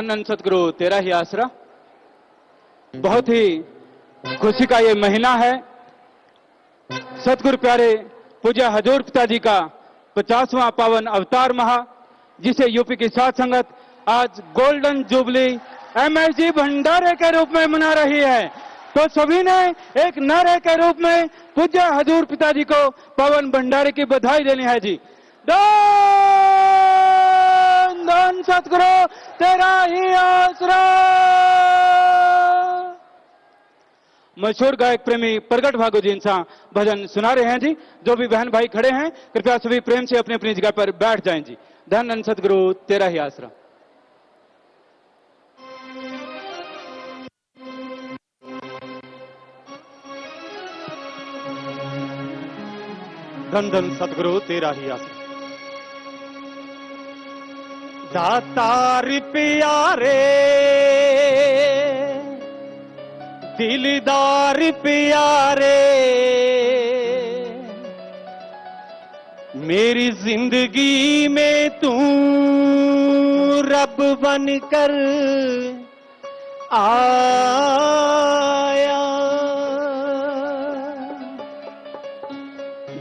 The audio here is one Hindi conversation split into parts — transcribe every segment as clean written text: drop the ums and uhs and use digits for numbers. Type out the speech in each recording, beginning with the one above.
धन धन सतगुरु तेरा ही आसरा। बहुत ही खुशी का ये महीना है। सतगुरु प्यारे पूज्य हजूर पिताजी का 50वां पावन अवतार महा, जिसे यूपी की साध संगत आज गोल्डन जुबली एमएसजी भंडारे के रूप में मना रही है। तो सभी ने एक नारे के रूप में पूज्य हजूर पिताजी को पावन भंडारे की बधाई देनी है जी। धन धन सतगुरु तेरा ही आसरा। मशहूर गायक प्रेमी प्रगट भागो जी इनसा भजन सुना रहे हैं जी। जो भी बहन भाई खड़े हैं कृपया सभी प्रेम से अपनी अपनी जगह पर बैठ जाएं जी। धन धन सतगुरु तेरा ही आसरा। धन धन सतगुरु तेरा ही आसरा। दातार प्यारे दिलदार प्यारे, मेरी जिंदगी में तू रब बनकर आया।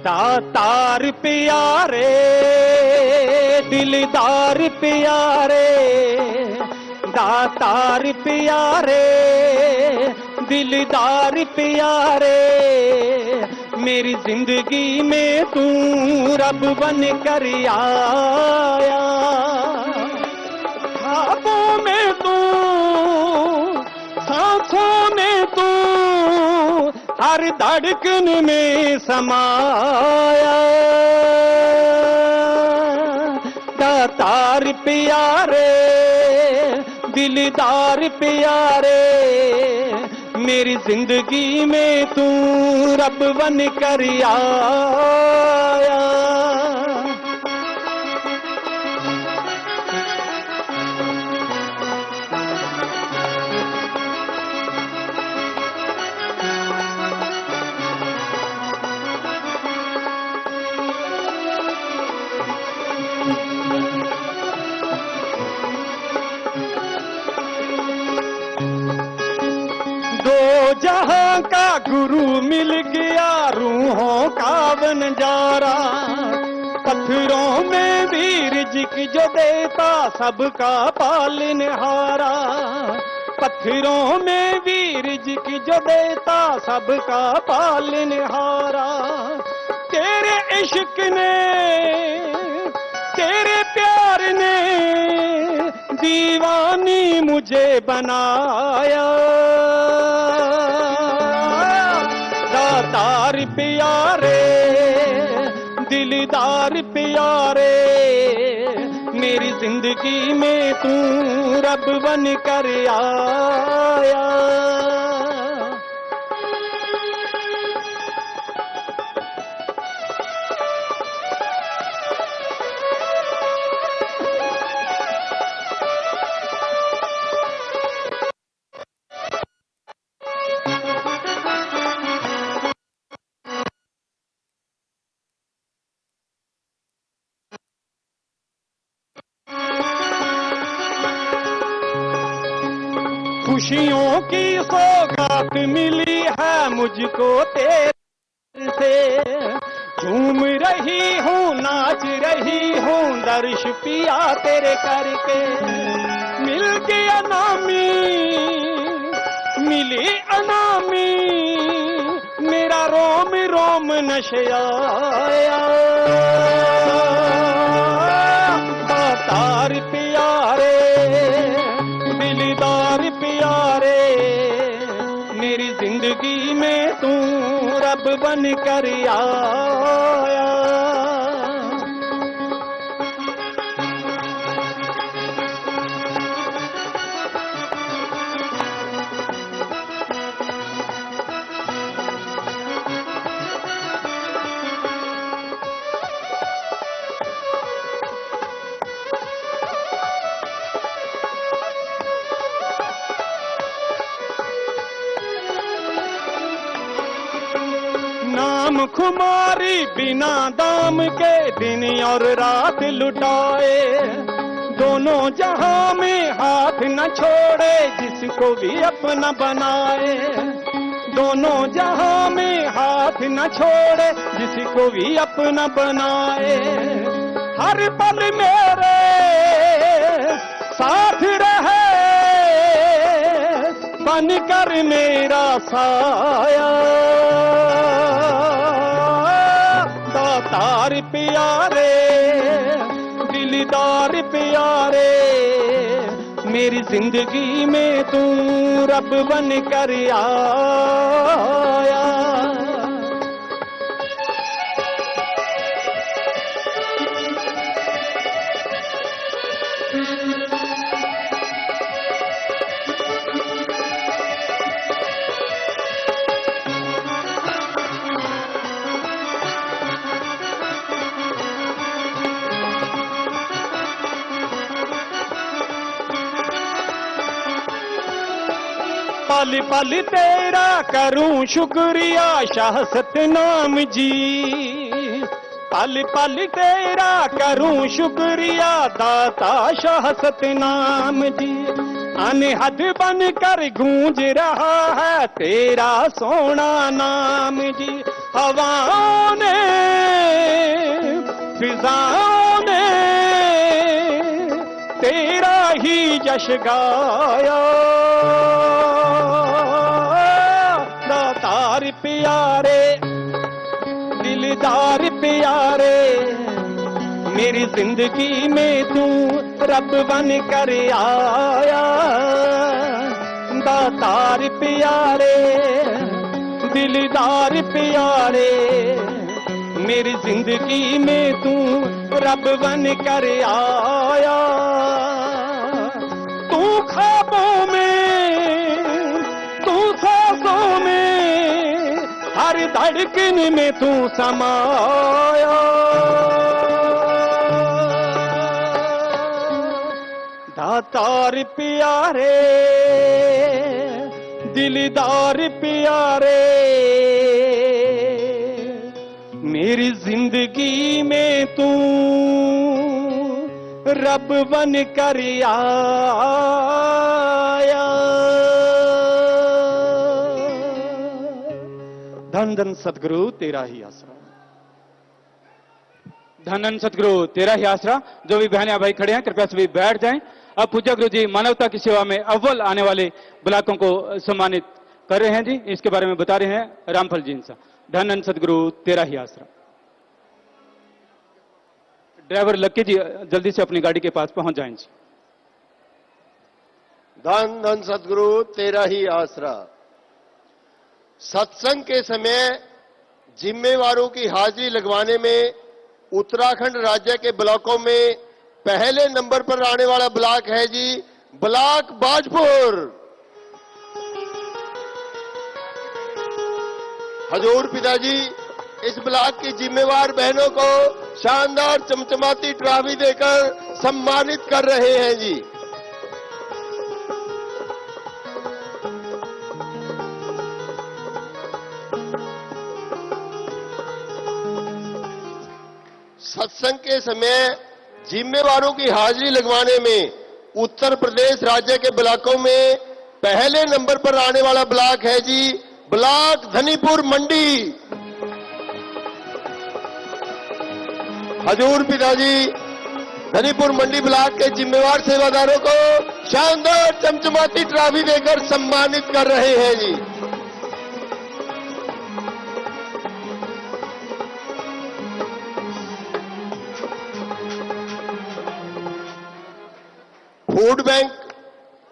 दातार प्यारे दिलदार प्यारे, दातार प्यारे दिलदार प्यारे, मेरी जिंदगी में तू रब बन कर आया। ख्वाबों में तू, सांसों में तू, हर धड़कन में समाया। दातार प्यारे दिलदार प्यारे, मेरी जिंदगी में तू रब बन कर आया। जहां का गुरु मिल गया रूहों का बंजारा, पत्थरों में भी रिज़्क़ जो देता सबका पालनहारा। पत्थरों में भी रिज़्क़ जो देता सबका पालनहारा। तेरे इश्क ने, तेरे प्यार ने दीवानी मुझे बनाया। दातार प्यारे दिलदार प्यारे, मेरी जिंदगी में तू रब बन कर आया। खुशियों की सौगात मिली है मुझको तेरे से, झूम रही हूँ नाच रही हूँ दर्श पिया तेरे करके। मिल गया नामी मिली अनामी, मेरा रोम रोम नशयाया। दातार प्यारे दिलदार प्यारे, मेरी जिंदगी में तू रब बन कर आया। नाम खुमारी बिना दाम के दिन और रात लुटाए, दोनों जहां में हाथ न छोड़े जिसको भी अपना बनाए, दोनों जहां में हाथ न छोड़े जिसको भी अपना बनाए, हर पल मेरे साथ रहे बनकर मेरा साया, दातार प्यारे दिलदार प्यारे, मेरी जिंदगी में तू रब बन कर आया। पल पल तेरा करूं शुक्रिया शाह सतनाम जी, पल पल तेरा करूं शुक्रिया दाता शाह सतनाम जी, अनहद बन कर गूंज रहा है तेरा सोना नाम जी, हवाओं ने फिजाओं ने तेरा ही जश गाया, दातार प्यारे दिलदार प्यारे, मेरी जिंदगी में तू रब बन कर आया, दातार प्यारे दिलदार प्यारे, मेरी जिंदगी में तू रब बन कर आया, तू ख्वाबों में तू सांसों में हर धड़कन में तू समाया, दातार प्यारे दिलदार प्यारे, मेरी जिंदगी में तू रब बन कर आया। धन धन सतगुरु तेरा ही आसरा, धन धन सतगुरु तेरा ही आसरा। जो भी बहनियां भाई खड़े हैं कृपया सभी बैठ जाएं। अब पूज्य गुरु जी मानवता की सेवा में अव्वल आने वाले ब्लॉकों को सम्मानित कर रहे हैं जी, इसके बारे में बता रहे हैं रामफल जी इनसा। धन धन सतगुरु तेरा ही आसरा। ड्राइवर लक्की जी जल्दी से अपनी गाड़ी के पास पहुंच जाएं जी। धन धन सतगुरु तेरा ही आसरा। सत्संग के समय जिम्मेवारों की हाजिरी लगवाने में उत्तराखंड राज्य के ब्लॉकों में पहले नंबर पर आने वाला ब्लॉक है जी ब्लॉक बाजपुर। हजूर पिताजी इस ब्लॉक की जिम्मेवार बहनों को शानदार चमचमाती ट्रॉफी देकर सम्मानित कर रहे हैं जी। सत्संग के समय जिम्मेवारों की हाजिरी लगवाने में उत्तर प्रदेश राज्य के ब्लॉकों में पहले नंबर पर आने वाला ब्लॉक है जी ब्लॉक धनीपुर मंडी। हजूर पिताजी धनीपुर मंडी ब्लॉक के जिम्मेवार सेवादारों को शानदार चमचमाती ट्रॉफी देकर सम्मानित कर रहे हैं जी। Food bank,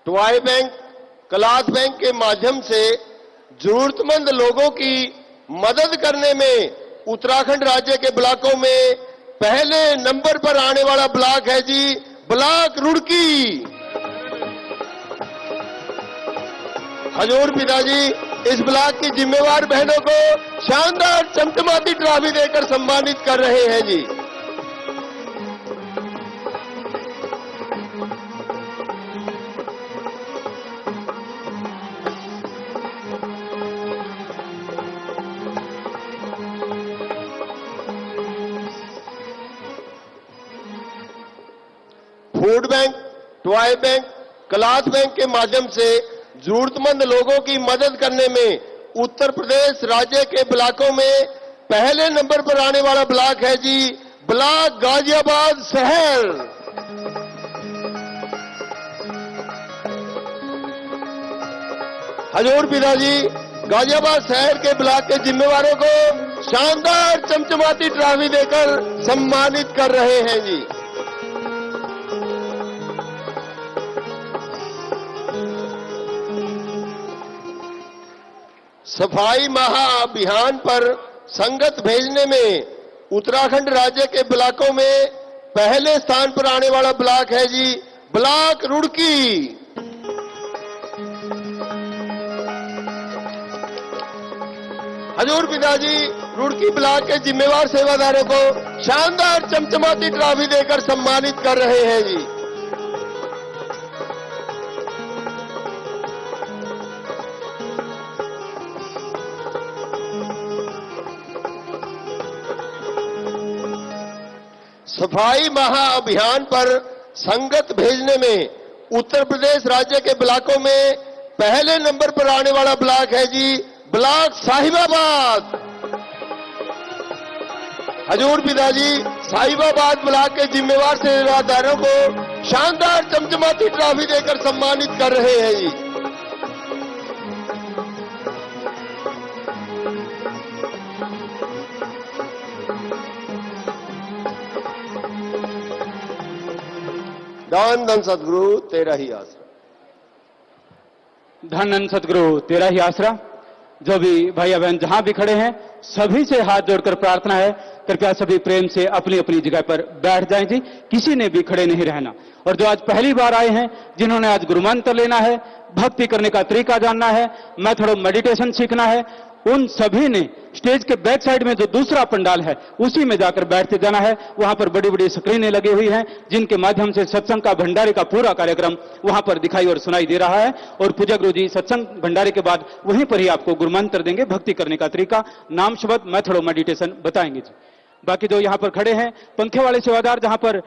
toy bank, cloth bank के माध्यम से जरूरतमंद लोगों की मदद करने में उत्तराखंड राज्य के ब्लॉकों में पहले नंबर पर आने वाला ब्लॉक है जी ब्लॉक रुड़की। हजूर पिताजी इस ब्लॉक की जिम्मेवार बहनों को शानदार चमचमाती ट्रॉफी देकर सम्मानित कर रहे हैं जी। Food bank, toy bank, class bank के माध्यम से जरूरतमंद लोगों की मदद करने में उत्तर प्रदेश राज्य के ब्लॉकों में पहले नंबर पर आने वाला ब्लॉक है जी ब्लॉक गाजियाबाद शहर। हजूर पिताजी गाजियाबाद शहर के ब्लॉक के जिम्मेवारों को शानदार चमचमाती ट्रॉफी देकर सम्मानित कर रहे हैं जी। सफाई महाअभियान पर संगत भेजने में उत्तराखंड राज्य के ब्लॉकों में पहले स्थान पर आने वाला ब्लॉक है जी ब्लॉक रुड़की। हजूर पिताजी रुड़की ब्लॉक के जिम्मेवार सेवादारों को शानदार चमचमाती ट्रॉफी देकर सम्मानित कर रहे हैं जी। सफाई महाअभियान पर संगत भेजने में उत्तर प्रदेश राज्य के ब्लॉकों में पहले नंबर पर आने वाला ब्लॉक है जी ब्लॉक साहिबाबाद। हजूर पिताजी साहिबाबाद ब्लॉक के जिम्मेवार सेवादारों को शानदार चमचमाती ट्रॉफी देकर सम्मानित कर रहे हैं जी। धन धन सदगुरु तेरा ही आसरा। धन धन सदगुरु तेरा ही आसरा। जो भी भाई बहन जहां भी खड़े हैं सभी से हाथ जोड़कर प्रार्थना है कृपया सभी प्रेम से अपनी अपनी जगह पर बैठ जाएं जी, किसी ने भी खड़े नहीं रहना। और जो आज पहली बार आए हैं जिन्होंने आज गुरु मंत्र लेना है, भक्ति करने का तरीका जानना है, मेथड मेडिटेशन सीखना है, उन सभी ने स्टेज के बैक साइड में जो दूसरा पंडाल है उसी में जाकर बैठते जाना है। वहां पर बड़ी बड़ी स्क्रीनें लगी हुई हैं जिनके माध्यम से सत्संग का भंडारे का पूरा कार्यक्रम वहां पर दिखाई और सुनाई दे रहा है। और पूज्य गुरु जी सत्संग भंडारे के बाद वहीं पर ही आपको गुरु मंत्र देंगे, भक्ति करने का तरीका, नाम शब्द, मेथड और मेडिटेशन बताएंगे जी। बाकी जो यहां पर खड़े हैं पंखे वाले सेवादार जहां पर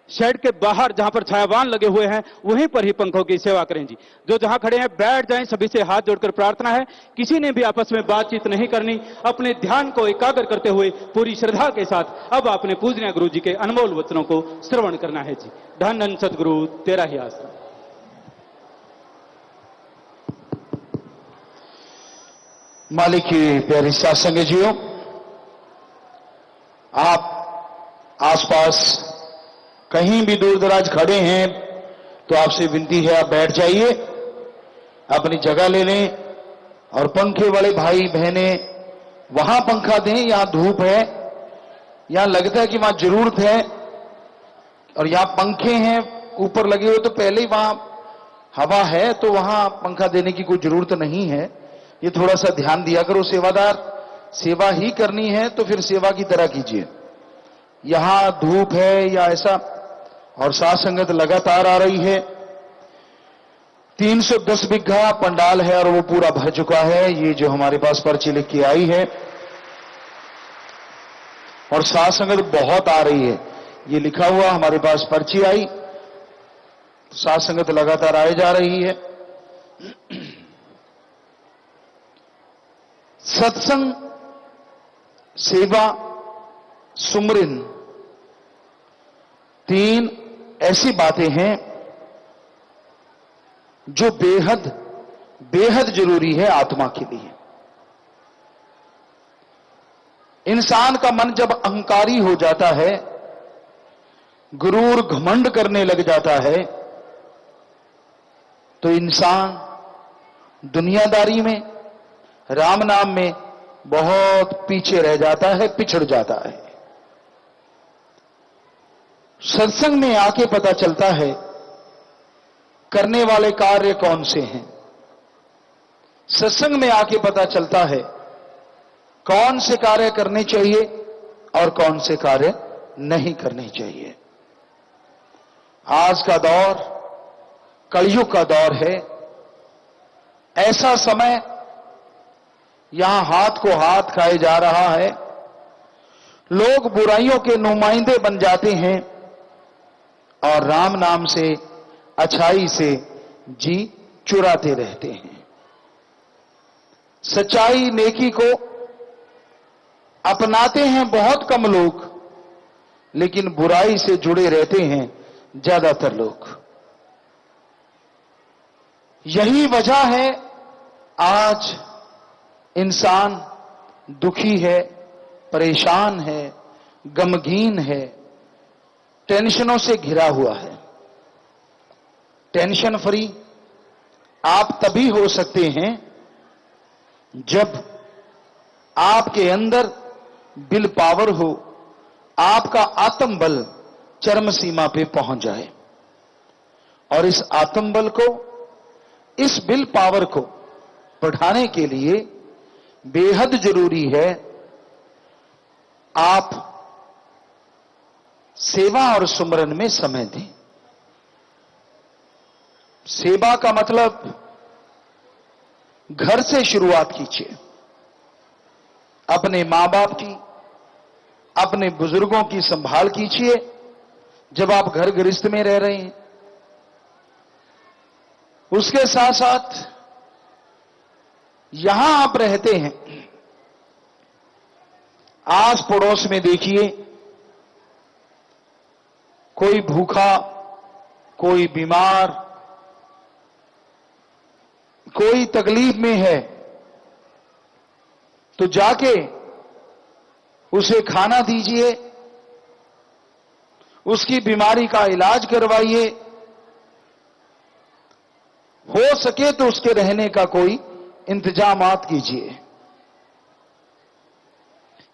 शेड के बाहर जहां पर छायावान लगे हुए हैं वहीं पर ही पंखों की सेवा करें जी। जो जहां खड़े हैं बैठ जाएं, सभी से हाथ जोड़कर प्रार्थना है, किसी ने भी आपस में बातचीत नहीं करनी, अपने ध्यान को एकाग्र करते हुए पूरी श्रद्धा के साथ अब आपने पूजनीय गुरु जी के अनमोल वचनों को श्रवण करना है जी। धन धन सदगुरु तेरा ही आसरा। मालिक की प्यारी साध संगत जियो, आप आसपास कहीं भी दूर दराज खड़े हैं तो आपसे विनती है आप बैठ जाइए, अपनी जगह ले लें। और पंखे वाले भाई बहनें वहां पंखा दें, यहां धूप है, यहां लगता है कि वहां जरूरत है, और यहां पंखे हैं ऊपर लगे हुए तो पहले ही वहां हवा है तो वहां पंखा देने की कोई जरूरत नहीं है। ये थोड़ा सा ध्यान दिया करो सेवादार, सेवा ही करनी है तो फिर सेवा की तरह कीजिए। यहां धूप है या ऐसा, और साध संगत लगातार आ रही है। 310 बिघा पंडाल है और वो पूरा भर चुका है। ये जो हमारे पास पर्ची लिख के आई है, और साध संगत बहुत आ रही है, ये लिखा हुआ हमारे पास पर्ची आई, साध संगत लगातार आए जा रही है। सत्संग, सेवा, सुमरिन, तीन ऐसी बातें हैं जो बेहद बेहद जरूरी है आत्मा के लिए। इंसान का मन जब अहंकारी हो जाता है, गुरूर घमंड करने लग जाता है, तो इंसान दुनियादारी में, राम नाम में बहुत पीछे रह जाता है, पिछड़ जाता है। सत्संग में आके पता चलता है करने वाले कार्य कौन से हैं। सत्संग में आके पता चलता है कौन से कार्य करने चाहिए और कौन से कार्य नहीं करने चाहिए। आज का दौर कलयुग का दौर है, ऐसा समय यहां हाथ को हाथ खाए जा रहा है। लोग बुराइयों के नुमाइंदे बन जाते हैं और राम नाम से, अच्छाई से जी चुराते रहते हैं। सच्चाई, नेकी को अपनाते हैं बहुत कम लोग, लेकिन बुराई से जुड़े रहते हैं ज्यादातर लोग। यही वजह है आज इंसान दुखी है, परेशान है, गमगीन है, टेंशनों से घिरा हुआ है। टेंशन फ्री आप तभी हो सकते हैं जब आपके अंदर विल पावर हो, आपका आत्म बल चरम सीमा पे पहुंच जाए। और इस आत्म बल को, इस विल पावर को बढ़ाने के लिए बेहद जरूरी है आप सेवा और सुमरन में समय दें। सेवा का मतलब घर से शुरुआत कीजिए। अपने मां बाप की, अपने बुजुर्गों की संभाल कीजिए जब आप घर गृहस्थ में रह रहे हैं। उसके साथ साथ यहां आप रहते हैं, आस पड़ोस में देखिए, कोई भूखा, कोई बीमार, कोई तकलीफ में है, तो जाके उसे खाना दीजिए, उसकी बीमारी का इलाज करवाइए, हो सके तो उसके रहने का कोई इंतजामात कीजिए।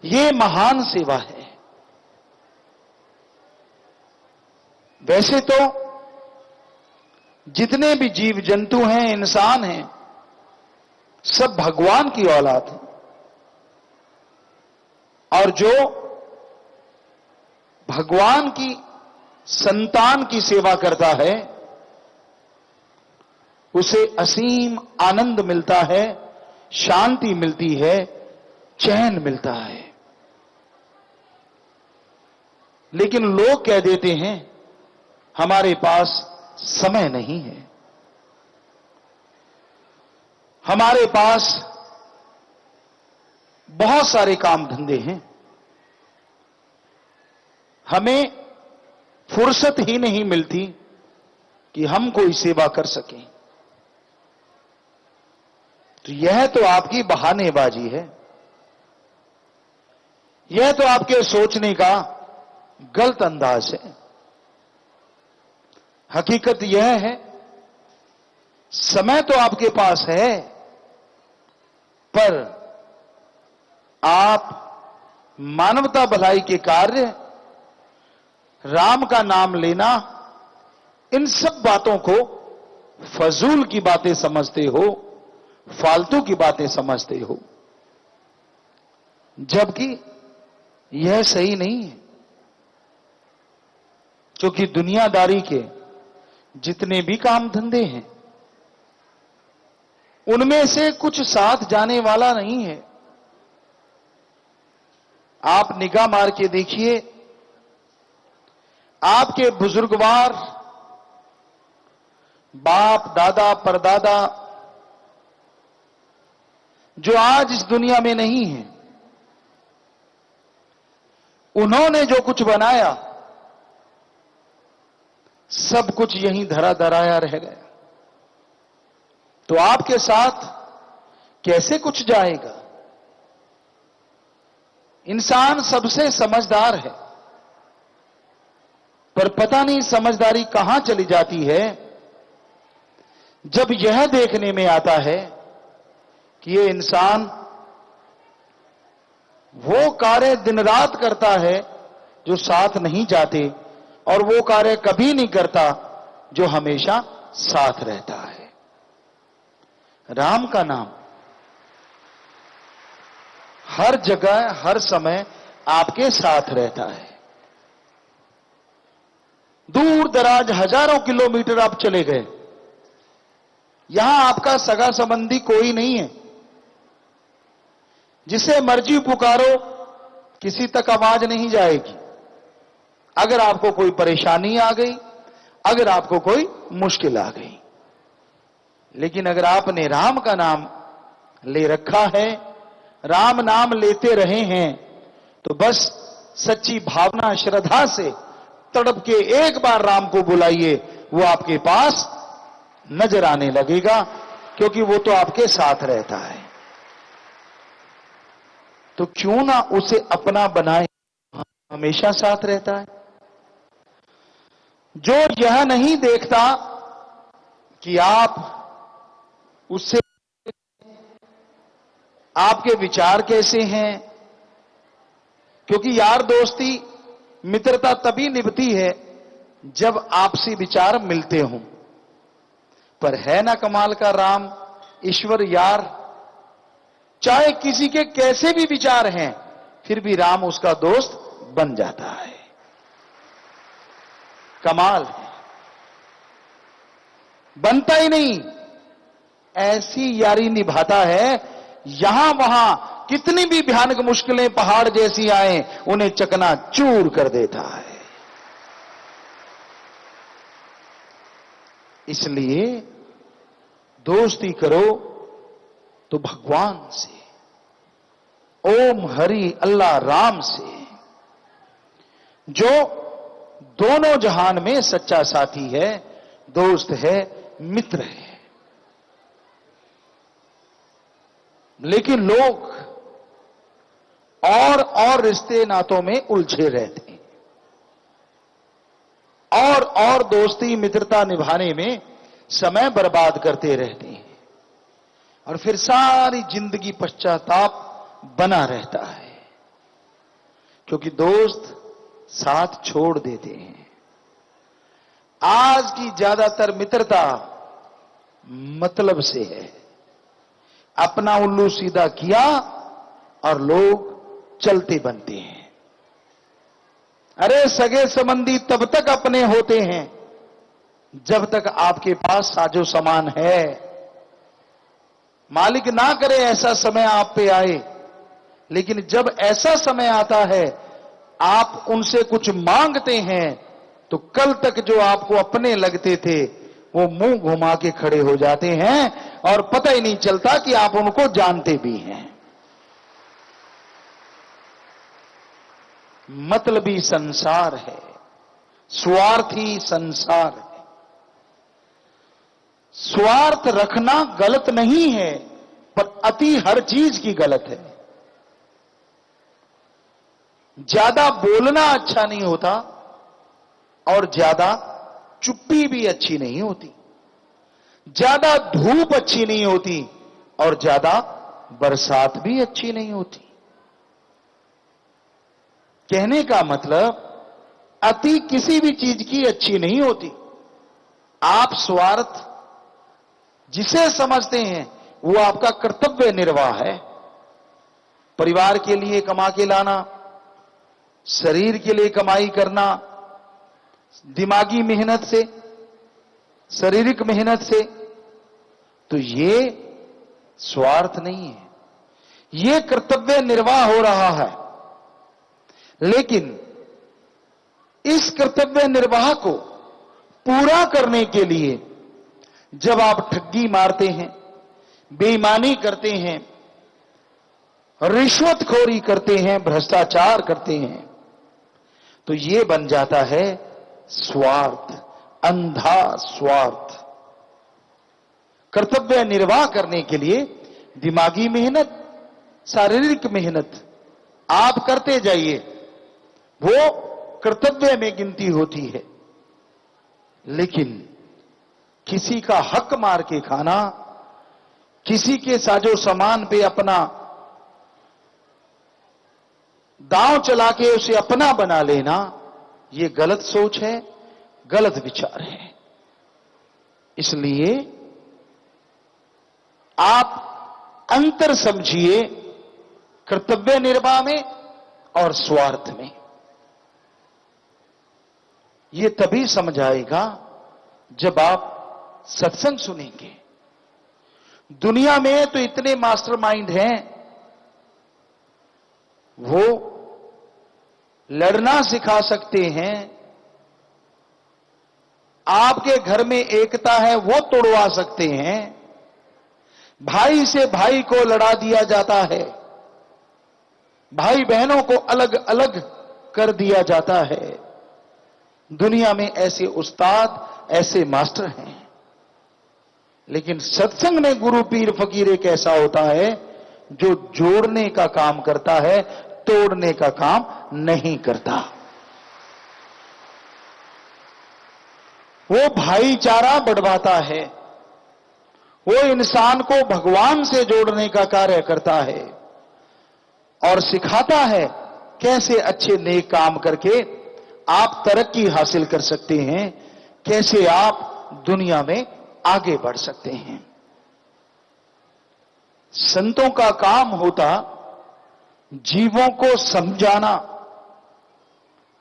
ये महान सेवा है। वैसे तो जितने भी जीव जंतु हैं, इंसान हैं, सब भगवान की औलाद हैं। और जो भगवान की संतान की सेवा करता है उसे असीम आनंद मिलता है, शांति मिलती है, चैन मिलता है। लेकिन लोग कह देते हैं हमारे पास समय नहीं है, हमारे पास बहुत सारे काम धंधे हैं, हमें फुर्सत ही नहीं मिलती कि हम कोई सेवा कर सकें। तो यह तो आपकी बहानेबाजी है, यह तो आपके सोचने का गलत अंदाज है। हकीकत यह है, समय तो आपके पास है, पर आप मानवता भलाई के कार्य, राम का नाम लेना, इन सब बातों को फजूल की बातें समझते हो, फालतू की बातें समझते हो, जबकि यह सही नहीं है। क्योंकि दुनियादारी के जितने भी काम धंधे हैं उनमें से कुछ साथ जाने वाला नहीं है। आप निगाह मार के देखिए, आपके बुजुर्गवार, बाप दादा परदादा जो आज इस दुनिया में नहीं है, उन्होंने जो कुछ बनाया सब कुछ यहीं धरा धराया रह गया। तो आपके साथ कैसे कुछ जाएगा? इंसान सबसे समझदार है, पर पता नहीं समझदारी कहां चली जाती है जब यह देखने में आता है कि ये इंसान वो कार्य दिन रात करता है जो साथ नहीं जाते, और वो कार्य कभी नहीं करता जो हमेशा साथ रहता है। राम का नाम हर जगह हर समय आपके साथ रहता है। दूर दराज हजारों किलोमीटर आप चले गए, यहां आपका सगा संबंधी कोई नहीं है, जिसे मर्जी पुकारो किसी तक आवाज नहीं जाएगी। अगर आपको कोई परेशानी आ गई, अगर आपको कोई मुश्किल आ गई। लेकिन अगर आपने राम का नाम ले रखा है, राम नाम लेते रहे हैं, तो बस सच्ची भावना श्रद्धा से तड़प के एक बार राम को बुलाइए, वो आपके पास नजर आने लगेगा, क्योंकि वो तो आपके साथ रहता है। तो क्यों ना उसे अपना बनाए, हमेशा साथ रहता है। जो यह नहीं देखता कि आप उससे, आपके विचार कैसे हैं, क्योंकि यार दोस्ती मित्रता तभी निभती है जब आपसी विचार मिलते हों। पर है ना कमाल का राम, ईश्वर यार, चाहे किसी के कैसे भी विचार हैं, फिर भी राम उसका दोस्त बन जाता है। कमाल है, बनता ही नहीं, ऐसी यारी निभाता है, यहां वहां कितनी भी भयानक मुश्किलें पहाड़ जैसी आए, उन्हें चकनाचूर कर देता है। इसलिए दोस्ती करो तो भगवान से, ओम हरि अल्लाह राम से, जो दोनों जहान में सच्चा साथी है, दोस्त है, मित्र है। लेकिन लोग और रिश्ते नातों में उलझे रहते हैं, और दोस्ती मित्रता निभाने में समय बर्बाद करते रहते हैं, और फिर सारी जिंदगी पश्चाताप बना रहता है, क्योंकि दोस्त साथ छोड़ देते हैं। आज की ज्यादातर मित्रता मतलब से है, अपना उल्लू सीधा किया और लोग चलते बनते हैं। अरे सगे संबंधी तब तक अपने होते हैं जब तक आपके पास साजो सामान है। मालिक ना करे ऐसा समय आप पे आए, लेकिन जब ऐसा समय आता है, आप उनसे कुछ मांगते हैं, तो कल तक जो आपको अपने लगते थे, वो मुंह घुमा के खड़े हो जाते हैं, और पता ही नहीं चलता कि आप उनको जानते भी हैं। मतलबी संसार है, स्वार्थी संसार है। स्वार्थ रखना गलत नहीं है, पर अति हर चीज की गलत है। ज्यादा बोलना अच्छा नहीं होता, और ज्यादा चुप्पी भी अच्छी नहीं होती। ज्यादा धूप अच्छी नहीं होती, और ज्यादा बरसात भी अच्छी नहीं होती। कहने का मतलब, अति किसी भी चीज की अच्छी नहीं होती। आप स्वार्थ जिसे समझते हैं, वो आपका कर्तव्य निर्वाह है। परिवार के लिए कमा के लाना, शरीर के लिए कमाई करना, दिमागी मेहनत से, शारीरिक मेहनत से, तो ये स्वार्थ नहीं है, ये कर्तव्य निर्वाह हो रहा है। लेकिन इस कर्तव्य निर्वाह को पूरा करने के लिए जब आप ठगी मारते हैं, बेईमानी करते हैं, रिश्वतखोरी करते हैं, भ्रष्टाचार करते हैं, तो ये बन जाता है स्वार्थ, अंधा स्वार्थ। कर्तव्य निर्वाह करने के लिए दिमागी मेहनत, शारीरिक मेहनत आप करते जाइए, वो कर्तव्य में गिनती होती है। लेकिन किसी का हक मार के खाना, किसी के साजो सामान पे अपना दांव चला के उसे अपना बना लेना, ये गलत सोच है, गलत विचार है। इसलिए आप अंतर समझिए कर्तव्य निर्वाह में और स्वार्थ में। ये तभी समझ आएगा जब आप सत्संग सुनेंगे। दुनिया में तो इतने मास्टरमाइंड हैं, वो लड़ना सिखा सकते हैं, आपके घर में एकता है वो तोड़वा सकते हैं। भाई से भाई को लड़ा दिया जाता है, भाई बहनों को अलग अलग कर दिया जाता है। दुनिया में ऐसे उस्ताद, ऐसे मास्टर हैं, लेकिन सत्संग में गुरु पीर फकीर एक ऐसा होता है जो जोड़ने का काम करता है, तोड़ने का काम नहीं करता। वो भाईचारा बढ़वाता है, वो इंसान को भगवान से जोड़ने का कार्य करता है और सिखाता है कैसे अच्छे नेक काम करके आप तरक्की हासिल कर सकते हैं, कैसे आप दुनिया में आगे बढ़ सकते हैं। संतों का काम होता जीवों को समझाना,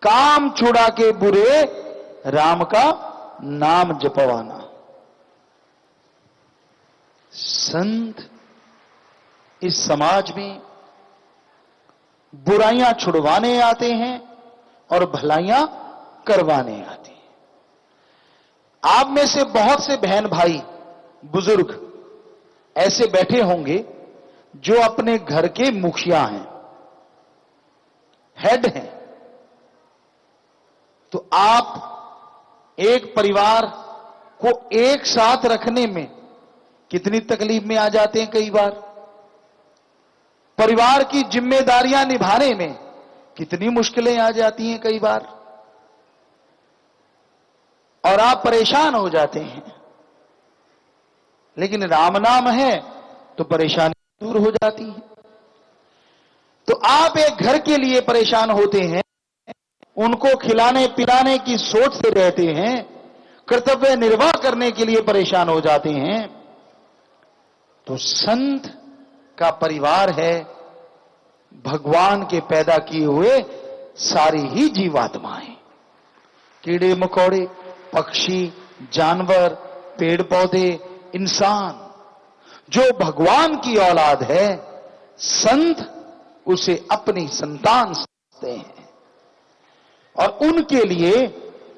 काम छुड़ा के बुरे राम का नाम जपवाना। संत इस समाज में बुराइयां छुड़वाने आते हैं और भलाइयां करवाने आते हैं। आप में से बहुत से बहन भाई बुजुर्ग ऐसे बैठे होंगे जो अपने घर के मुखिया हैं, हेड हैं। तो आप एक परिवार को एक साथ रखने में कितनी तकलीफ में आ जाते हैं। कई बार परिवार की जिम्मेदारियां निभाने में कितनी मुश्किलें आ जाती हैं कई बार, और आप परेशान हो जाते हैं। लेकिन राम नाम है तो परेशानी दूर हो जाती है। तो आप एक घर के लिए परेशान होते हैं, उनको खिलाने पिलाने की सोचते रहते हैं, कर्तव्य निर्वाह करने के लिए परेशान हो जाते हैं। तो संत का परिवार है भगवान के पैदा किए हुए सारी ही जीवात्माएं, कीड़े मकोड़े, पक्षी, जानवर, पेड़ पौधे, इंसान, जो भगवान की औलाद है, संत उसे अपनी संतान समझते हैं और उनके लिए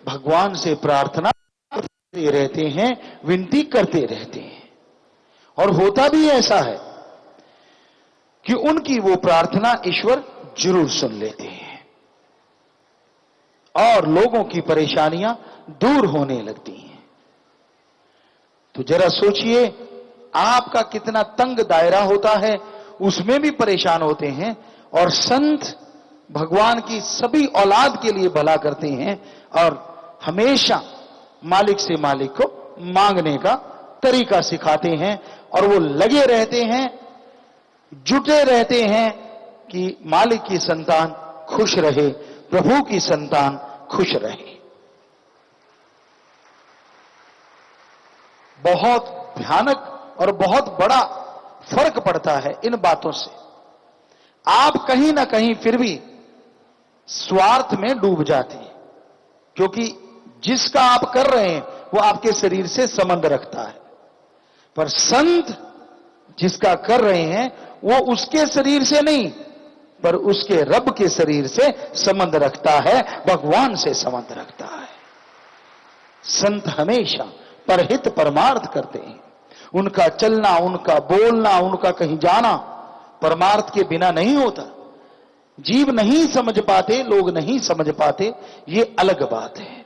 भगवान से प्रार्थना करते रहते हैं, विनती करते रहते हैं। और होता भी ऐसा है कि उनकी वो प्रार्थना ईश्वर जरूर सुन लेते हैं और लोगों की परेशानियां दूर होने लगती हैं। तो जरा सोचिए, आपका कितना तंग दायरा होता है, उसमें भी परेशान होते हैं, और संत भगवान की सभी औलाद के लिए भला करते हैं और हमेशा मालिक से मालिक को मांगने का तरीका सिखाते हैं। और वो लगे रहते हैं, जुटे रहते हैं कि मालिक की संतान खुश रहे, प्रभु की संतान खुश रहे। बहुत भयानक और बहुत बड़ा फर्क पड़ता है इन बातों से। आप कहीं ना कहीं फिर भी स्वार्थ में डूब जाते हैं, क्योंकि जिसका आप कर रहे हैं वो आपके शरीर से संबंध रखता है। पर संत जिसका कर रहे हैं वो उसके शरीर से नहीं, पर उसके रब के शरीर से संबंध रखता है, भगवान से संबंध रखता है। संत हमेशा परहित परमार्थ करते हैं। उनका चलना, उनका बोलना, उनका कहीं जाना परमार्थ के बिना नहीं होता। जीव नहीं समझ पाते, लोग नहीं समझ पाते, ये अलग बात है।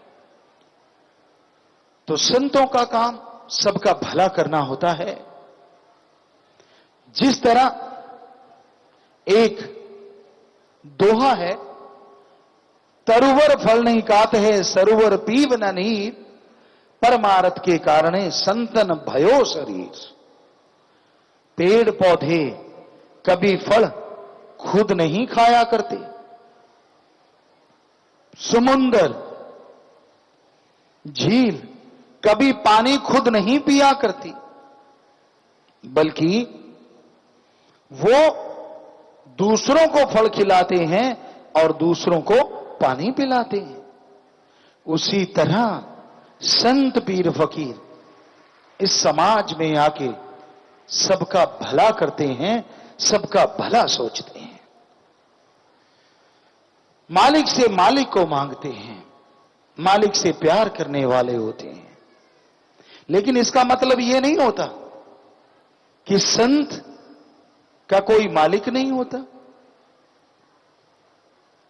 तो संतों का काम सबका भला करना होता है। जिस तरह एक दोहा है, तरुवर फल नहीं कात है, सरोवर पीव न नीर, परमारथ के कारणे संतन भयो शरीर। पेड़ पौधे कभी फल खुद नहीं खाया करते, समुंदर झील कभी पानी खुद नहीं पिया करती, बल्कि वो दूसरों को फल खिलाते हैं और दूसरों को पानी पिलाते हैं। उसी तरह संत पीर फकीर इस समाज में आके सबका भला करते हैं, सबका भला सोचते हैं, मालिक से मालिक को मांगते हैं, मालिक से प्यार करने वाले होते हैं। लेकिन इसका मतलब यह नहीं होता कि संत का कोई मालिक नहीं होता,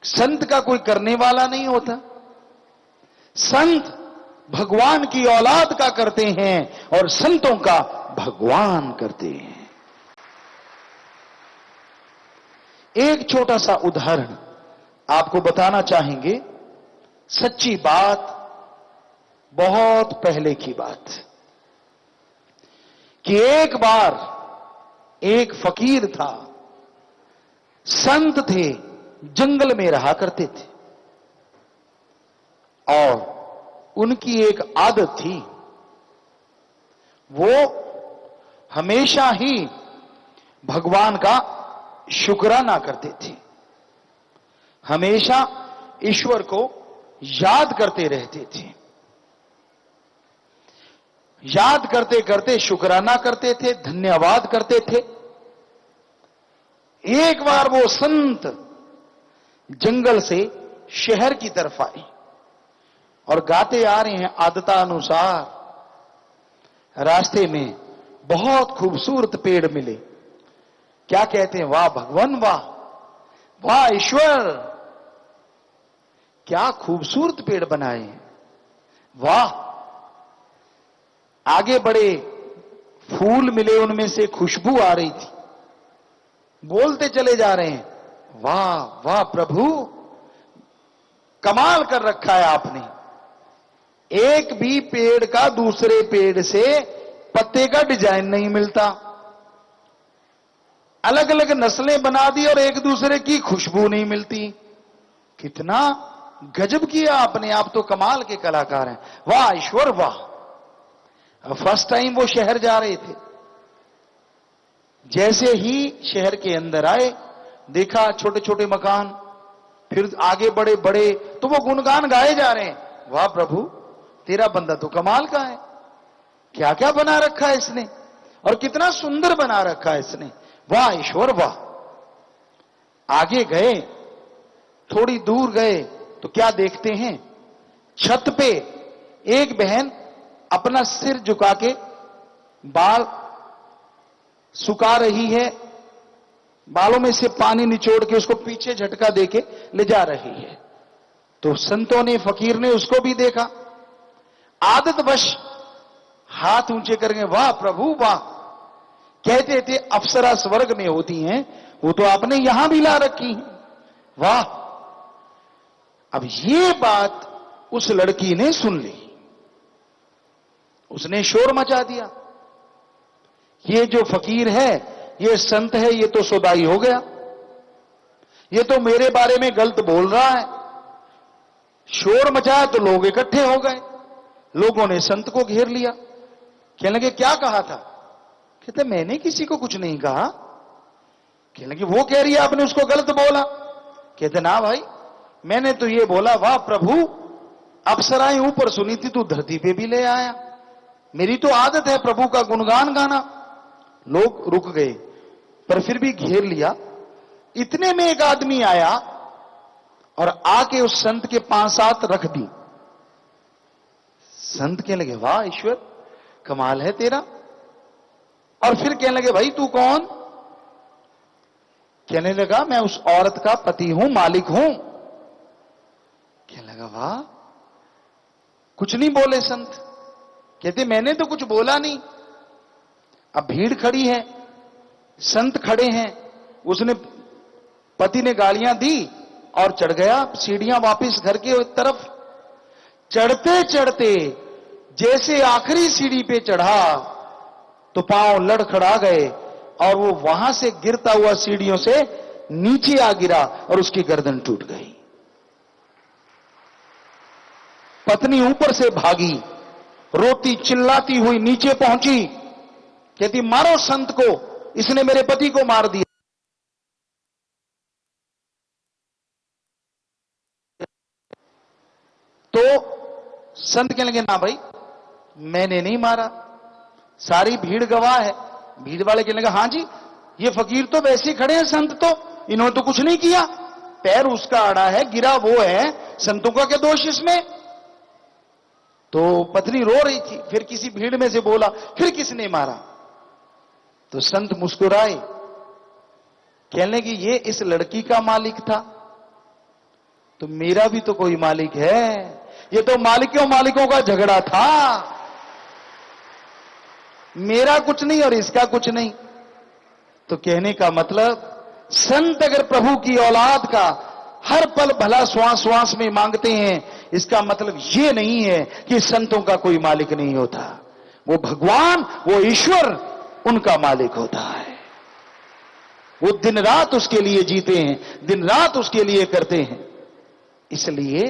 संत का कोई करने वाला नहीं होता। संत भगवान की औलाद का करते हैं और संतों का भगवान करते हैं। एक छोटा सा उदाहरण आपको बताना चाहेंगे, सच्ची बात, बहुत पहले की बात, कि एक बार एक फकीर था, संत थे, जंगल में रहा करते थे और उनकी एक आदत थी, वो हमेशा ही भगवान का शुक्राना करते थे, हमेशा ईश्वर को याद करते रहते थे, याद करते करते शुक्राना करते थे, धन्यवाद करते थे। एक बार वो संत जंगल से शहर की तरफ आए और गाते आ रहे हैं आदतानुसार। रास्ते में बहुत खूबसूरत पेड़ मिले। क्या कहते हैं? वाह भगवान, वाह वाह ईश्वर, क्या खूबसूरत पेड़ बनाए हैं, वाह। आगे बड़े फूल मिले, उनमें से खुशबू आ रही थी। बोलते चले जा रहे हैं, वाह वाह प्रभु, कमाल कर रखा है आपने। एक भी पेड़ का दूसरे पेड़ से पत्ते का डिजाइन नहीं मिलता, अलग अलग नस्लें बना दी और एक दूसरे की खुशबू नहीं मिलती। कितना गजब किया आपने, आप तो कमाल के कलाकार हैं, वाह ईश्वर वाह। फर्स्ट टाइम वो शहर जा रहे थे, जैसे ही शहर के अंदर आए, देखा छोटे छोटे मकान, फिर आगे बड़े बड़े, तो वो गुणगान गाए जा रहे हैं, वाह प्रभु तेरा बंदा तो कमाल का है, क्या क्या बना रखा है इसने, और कितना सुंदर बना रखा है इसने, वाह ईश्वर वाह। आगे गए, थोड़ी दूर गए तो क्या देखते हैं, छत पे एक बहन अपना सिर झुका के बाल सुखा रही है, बालों में से पानी निचोड़ के उसको पीछे झटका देके ले जा रही है। तो संतों ने, फकीर ने उसको भी देखा, आदतवश हाथ ऊंचे करके वाह प्रभु वाह। कहते थे अप्सरा स्वर्ग में होती हैं, वो तो आपने यहां भी ला रखी है, वाह। अब ये बात उस लड़की ने सुन ली, उसने शोर मचा दिया, ये जो फकीर है, ये संत है, ये तो सोदाई हो गया, ये तो मेरे बारे में गलत बोल रहा है। शोर मचाया तो लोग इकट्ठे हो गए, लोगों ने संत को घेर लिया। कहने लगे क्या कहा था? कहते मैंने किसी को कुछ नहीं कहा। कहने लगे वो कह रही है आपने उसको गलत बोला। कहते ना भाई, मैंने तो ये बोला वाह प्रभु, अप्सराएं ऊपर सुनी थी, तू धरती पे भी ले आया, मेरी तो आदत है प्रभु का गुणगान गाना। लोग रुक गए, पर फिर भी घेर लिया। इतने में एक आदमी आया और आके उस संत के 5-7 रख दी। संत कहने लगे वाह ईश्वर, कमाल है तेरा। और फिर कहने लगे भाई तू कौन? कहने लगा मैं उस औरत का पति हूं, मालिक हूं। कहने लगा वाह। कुछ नहीं बोले संत। कहते मैंने तो कुछ बोला नहीं। अब भीड़ खड़ी है, संत खड़े हैं, उसने, पति ने गालियां दी और चढ़ गया सीढ़ियां वापस घर के तरफ। चढ़ते चढ़ते जैसे आखिरी सीढ़ी पे चढ़ा तो पांव लड़खड़ा गए और वो वहां से गिरता हुआ सीढ़ियों से नीचे आ गिरा और उसकी गर्दन टूट गई। पत्नी ऊपर से भागी, रोती चिल्लाती हुई नीचे पहुंची, कहती मारो संत को, इसने मेरे पति को मार दिया। तो संत कहने लगे ना भाई मैंने नहीं मारा, सारी भीड़ गवाह है। भीड़ वाले कहने लगे हां जी, ये फकीर तो वैसे ही खड़े हैं, संत तो इन्होंने तो कुछ नहीं किया, पैर उसका अड़ा है, गिरा वो है, संतों का क्या दोष इसमें? तो पत्नी रो रही थी, फिर किसी भीड़ में से बोला, फिर किसने मारा? तो संत मुस्कुराए, कहने कि ये इस लड़की का मालिक था, तो मेरा भी तो कोई मालिक है, ये तो मालिकों का झगड़ा था, मेरा कुछ नहीं और इसका कुछ नहीं। तो कहने का मतलब, संत अगर प्रभु की औलाद का हर पल भला श्वास श्वास में मांगते हैं, इसका मतलब यह नहीं है कि संतों का कोई मालिक नहीं होता। वो भगवान, वो ईश्वर उनका मालिक होता है। वो दिन रात उसके लिए जीते हैं, दिन रात उसके लिए करते हैं। इसलिए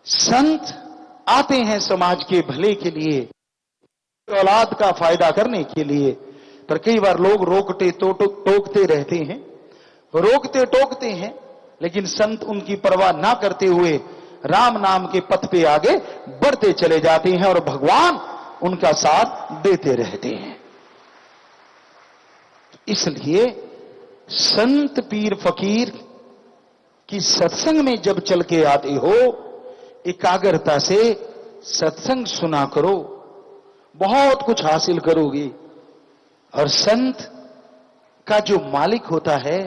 संत आते हैं समाज के भले के लिए, औलाद का फायदा करने के लिए। पर कई बार लोग रोकते टोकते रहते हैं, रोकते टोकते हैं, लेकिन संत उनकी परवाह ना करते हुए राम नाम के पथ पे आगे बढ़ते चले जाते हैं और भगवान उनका साथ देते रहते हैं। इसलिए संत पीर फकीर की सत्संग में जब चल के आते हो, एकाग्रता से सत्संग सुना करो, बहुत कुछ हासिल करोगे। और संत का जो मालिक होता है,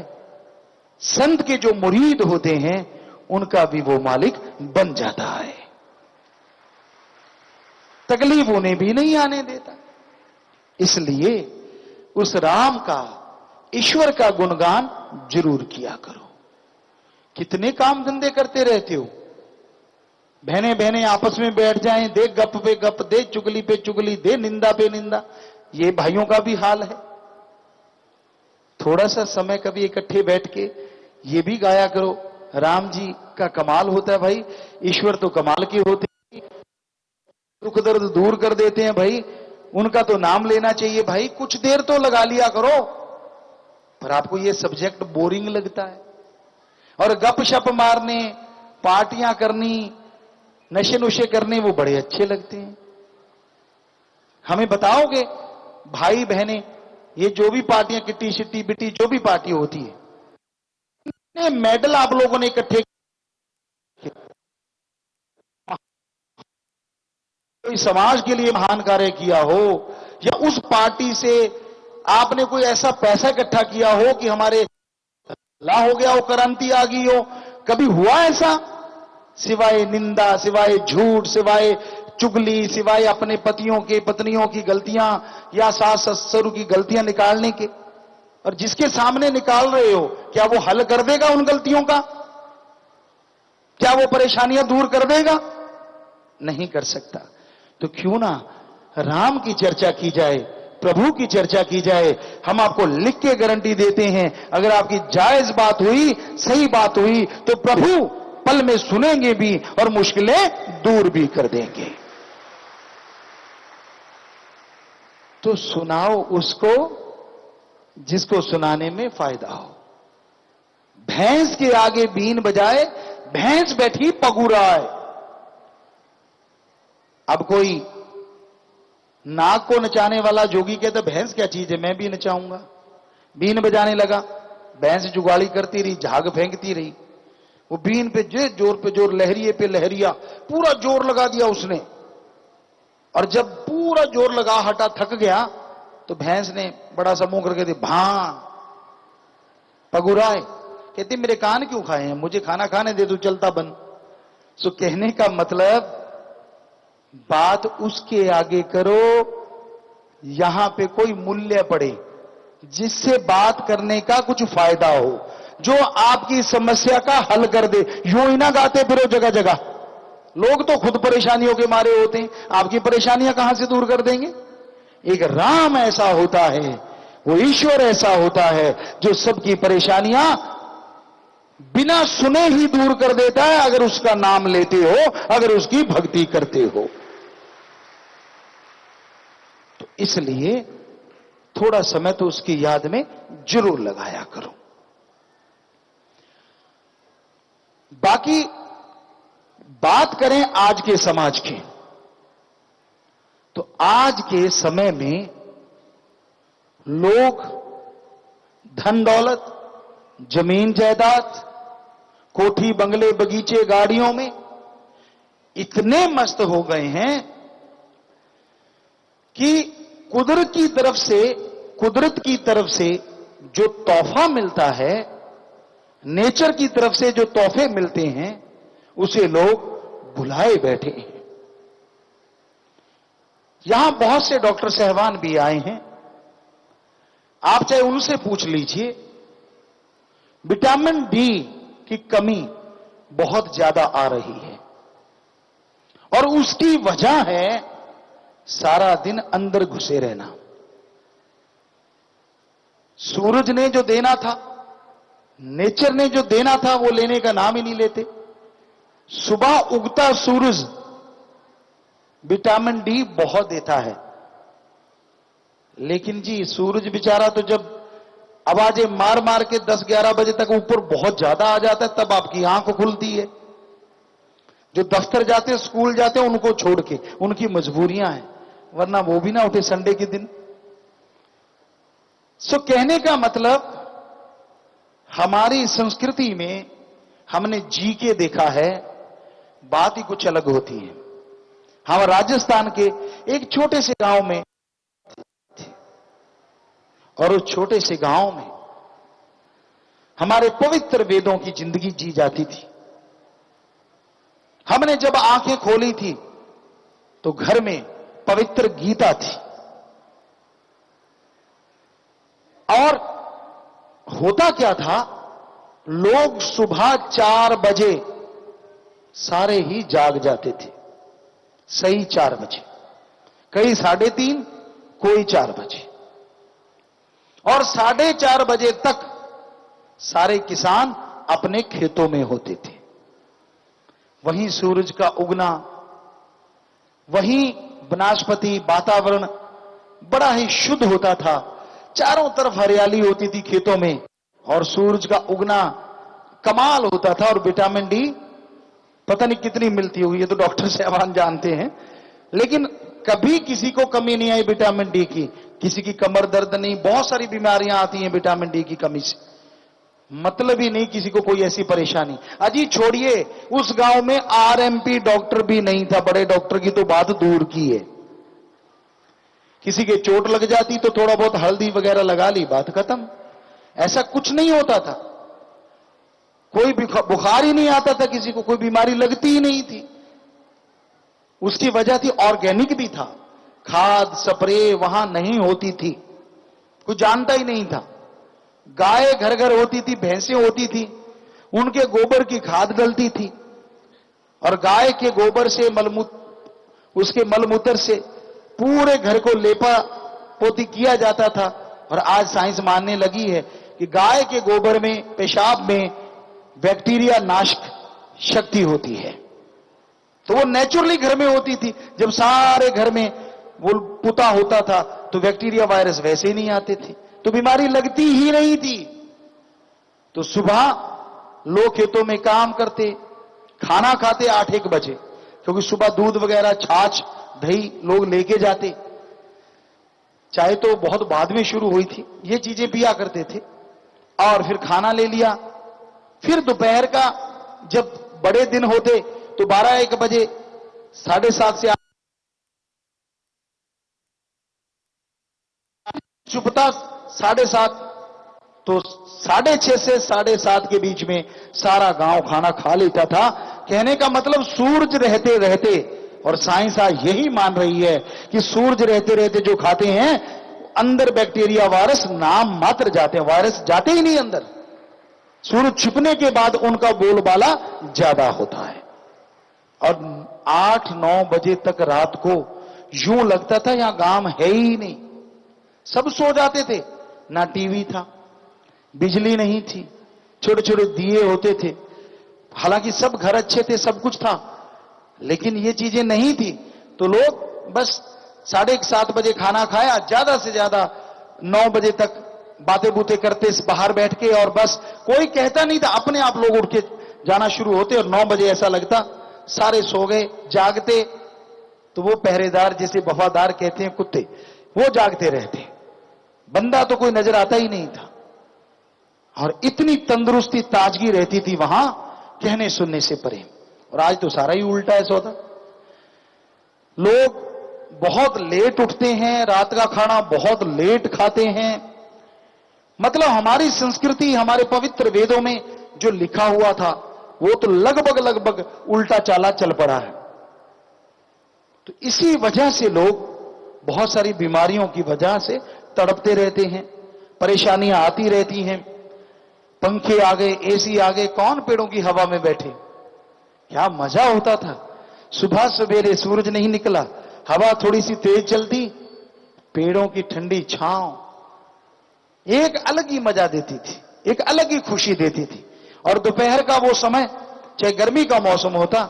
संत के जो मुरीद होते हैं, उनका भी वो मालिक बन जाता है, तकलीफ उन्हें भी नहीं आने देता। इसलिए उस राम का, ईश्वर का गुणगान जरूर किया करो। कितने काम धंधे करते रहते हो, बहने बहने आपस में बैठ जाएं, दे गप पे गप, दे चुगली पे चुगली, दे निंदा पे निंदा। ये भाइयों का भी हाल है। थोड़ा सा समय कभी इकट्ठे बैठ के ये भी गाया करो, राम जी का कमाल होता है भाई, ईश्वर तो कमाल के होते हैं, दुख दर्द दूर कर देते हैं भाई, उनका तो नाम लेना चाहिए भाई, कुछ देर तो लगा लिया करो। पर आपको ये सब्जेक्ट बोरिंग लगता है, और गपशप मारने, पार्टियां करनी, नशे नुशे करने वो बड़े अच्छे लगते हैं। हमें बताओगे भाई बहने, ये जो भी पार्टियां, किट्टी शिट्टी बिट्टी जो भी पार्टी होती है, कितने मेडल आप लोगों ने इकट्ठे, कोई समाज के लिए महान कार्य किया हो, या उस पार्टी से आपने कोई ऐसा पैसा इकट्ठा किया हो कि हमारे ला हो गया हो, क्रांति आ गई हो, कभी हुआ ऐसा? सिवाय निंदा, सिवाय झूठ, सिवाय चुगली, सिवाय अपने पतियों के पत्नियों की गलतियां या सास ससुर की गलतियां निकालने के। और जिसके सामने निकाल रहे हो, क्या वो हल कर देगा उन गलतियों का? क्या वो परेशानियां दूर कर देगा? नहीं कर सकता। तो क्यों ना राम की चर्चा की जाए, प्रभु की चर्चा की जाए। हम आपको लिख के गारंटी देते हैं, अगर आपकी जायज बात हुई, सही बात हुई, तो प्रभु पल में सुनेंगे भी और मुश्किलें दूर भी कर देंगे। तो सुनाओ उसको जिसको सुनाने में फायदा हो। भैंस के आगे बीन बजाए, भैंस बैठी पगुराए। अब कोई नाक को नचाने वाला जोगी कहता, भैंस क्या चीज है, मैं भी नचाऊंगा। बीन बजाने लगा, भैंस जुगाड़ी करती रही, झाग फेंकती रही। वो बीन पे जोर पे जोर, लहरिए पे लहरिया, पूरा जोर लगा दिया उसने। और जब पूरा जोर लगा हटा, थक गया, तो भैंस ने बड़ा सा मुंह करके भां पगुराए। कहती, मेरे कान क्यों खाए हैं, मुझे खाना खाने दे, तू चलता बन। सो कहने का मतलब, बात उसके आगे करो यहां पे कोई मूल्य पड़े, जिससे बात करने का कुछ फायदा हो, जो आपकी समस्या का हल कर दे। यूं ही ना गाते फिरो जगह जगह, लोग तो खुद परेशानियों के मारे होते हैं, आपकी परेशानियां कहां से दूर कर देंगे? एक राम ऐसा होता है, वो ईश्वर ऐसा होता है, जो सबकी परेशानियां बिना सुने ही दूर कर देता है, अगर उसका नाम लेते हो, अगर उसकी भक्ति करते हो। तो इसलिए थोड़ा समय तो उसकी याद में जरूर लगाया करो। बाकी बात करें आज के समाज की, तो आज के समय में लोग धन दौलत, जमीन जायदाद, कोठी बंगले बगीचे गाड़ियों में इतने मस्त हो गए हैं कि कुदरत की तरफ से जो तोहफा मिलता है, नेचर की तरफ से जो तोहफे मिलते हैं, उसे लोग भुलाए बैठे हैं। यहां बहुत से डॉक्टर साहबान भी आए हैं, आप चाहे उनसे पूछ लीजिए, विटामिन डी की कमी बहुत ज्यादा आ रही है और उसकी वजह है सारा दिन अंदर घुसे रहना। सूरज ने जो देना था, नेचर ने जो देना था, वो लेने का नाम ही नहीं लेते। सुबह उगता सूरज विटामिन डी बहुत देता है, लेकिन जी सूरज बेचारा तो जब आवाजें मार मार के 10-11 बजे तक ऊपर बहुत ज्यादा आ जाता है, तब आपकी आंख खुलती है। जो दफ्तर जाते, स्कूल जाते, उनको छोड़ के, उनकी मजबूरियां हैं, वरना वो भी ना उठे संडे के दिन। सो कहने का मतलब, हमारी संस्कृति में हमने जी के देखा है, बात ही कुछ अलग होती है। हम राजस्थान के एक छोटे से गांव में थे और उस छोटे से गांव में हमारे पवित्र वेदों की जिंदगी जी जाती थी। हमने जब आंखें खोली थी तो घर में पवित्र गीता थी और होता क्या था, लोग सुबह 4 बजे सारे ही जाग जाते थे, सही 4 बजे, कई 3:30, कोई 4 बजे, और 4:30 बजे तक सारे किसान अपने खेतों में होते थे। वहीं सूरज का उगना, वहीं वनस्पति वातावरण बड़ा ही शुद्ध होता था, चारों तरफ हरियाली होती थी खेतों में, और सूरज का उगना कमाल होता था। और विटामिन डी पता नहीं कितनी मिलती होगी, ये तो डॉक्टर साहबान जानते हैं, लेकिन कभी किसी को कमी नहीं आई विटामिन डी की। किसी की कमर दर्द नहीं, बहुत सारी बीमारियां आती हैं विटामिन डी की कमी से, मतलब ही नहीं किसी को कोई ऐसी परेशानी। अजी छोड़िए, उस गांव में आरएमपी डॉक्टर भी नहीं था, बड़े डॉक्टर की तो बात दूर की है। किसी के चोट लग जाती तो थोड़ा बहुत हल्दी वगैरह लगा ली, बात खत्म। ऐसा कुछ नहीं होता था, कोई बुखार ही नहीं आता था किसी को, कोई बीमारी लगती ही नहीं थी। उसकी वजह थी ऑर्गेनिक भी था, खाद स्प्रे वहां नहीं होती थी, कोई जानता ही नहीं था। गाय घर घर होती थी, भैंसें होती थी, उनके गोबर की खाद डलती थी, और गाय के गोबर से उसके मलमूत्र से पूरे घर को लेपा पोती किया जाता था। और आज साइंस मानने लगी है कि गाय के गोबर में, पेशाब में बैक्टीरिया नाशक शक्ति होती है, तो वो नेचुरली घर में होती थी। जब सारे घर में वो पुता होता था तो बैक्टीरिया वायरस वैसे ही नहीं आते थे, तो बीमारी लगती ही नहीं थी। तो सुबह लोग खेतों में काम करते, खाना खाते 8-1 बजे, क्योंकि सुबह दूध वगैरह, छाछ, दही लोग लेके जाते। चाय तो बहुत बाद में शुरू हुई थी, ये चीजें पिया करते थे, और फिर खाना ले लिया। फिर दोपहर का जब बड़े दिन होते तो 12-1 बजे, 7:30 से चुपता 7:30, तो 6:30 से 7:30 के बीच में सारा गांव खाना खा लेता था। कहने का मतलब सूरज रहते रहते, और साइंस आज यही मान रही है कि सूरज रहते रहते जो खाते हैं, अंदर बैक्टीरिया वायरस नाम मात्र जाते हैं, वायरस जाते ही नहीं अंदर। सूरज छिपने के बाद उनका बोलबाला ज्यादा होता है। और 8-9 बजे तक रात को यूं लगता था यहां गांव है ही नहीं, सब सो जाते थे। ना टीवी था, बिजली नहीं थी, छोटे छोटे दिए होते थे। हालांकि सब घर अच्छे थे, सब कुछ था, लेकिन ये चीजें नहीं थी। तो लोग बस 7:30 बजे खाना खाया, ज्यादा से ज्यादा 9 बजे तक बातें बूतें करते बाहर बैठ के, और बस कोई कहता नहीं था, अपने आप लोग उठ के जाना शुरू होते। और 9 बजे ऐसा लगता सारे सो गए, जागते तो वो पहरेदार, जिसे वफादार कहते हैं कुत्ते, वो जागते रहते, बंदा तो कोई नजर आता ही नहीं था। और इतनी तंदुरुस्ती, ताजगी रहती थी वहां, कहने सुनने से परे। और आज तो सारा ही उल्टा है सौदा। लोग बहुत लेट उठते हैं, रात का खाना बहुत लेट खाते हैं। मतलब हमारी संस्कृति, हमारे पवित्र वेदों में जो लिखा हुआ था वो तो लगभग उल्टा चाला चल पड़ा है। तो इसी वजह से लोग बहुत सारी बीमारियों की वजह से तड़पते रहते हैं, परेशानियां आती रहती हैं। पंखे आ गए, एसी आ गए, कौन पेड़ों की हवा में बैठे। क्या मजा होता था, सुबह सवेरे सूरज नहीं निकला, हवा थोड़ी सी तेज चलती, पेड़ों की ठंडी छांव एक अलग ही मजा देती थी, एक अलग ही खुशी देती थी। और दोपहर का वो समय, चाहे गर्मी का मौसम होता,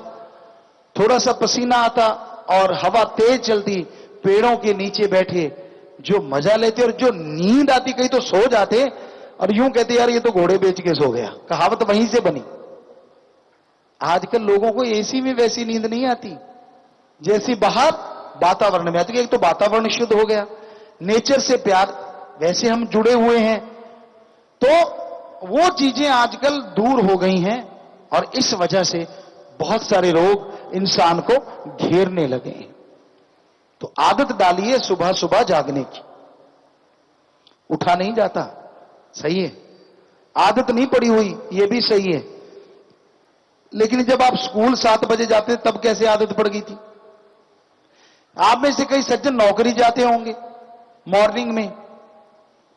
थोड़ा सा पसीना आता और हवा तेज चलती, पेड़ों के नीचे बैठे जो मजा लेते और जो नींद आती, कहीं तो सो जाते और यूं कहते यार ये तो घोड़े बेच के सो गया, कहावत वहीं से बनी। आजकल लोगों को एसी में वैसी नींद नहीं आती जैसी बाहर वातावरण में आती। एक तो वातावरण शुद्ध हो गया, नेचर से प्यार, वैसे हम जुड़े हुए हैं, तो वो चीजें आजकल दूर हो गई हैं और इस वजह से बहुत सारे रोग इंसान को घेरने लगे हैं। तो आदत डालिए सुबह सुबह जागने की। उठा नहीं जाता, सही है, आदत नहीं पड़ी हुई, यह भी सही है। लेकिन जब आप स्कूल 7 बजे जाते तब कैसे आदत पड़ गई थी? आप में से कई सज्जन नौकरी जाते होंगे, मॉर्निंग में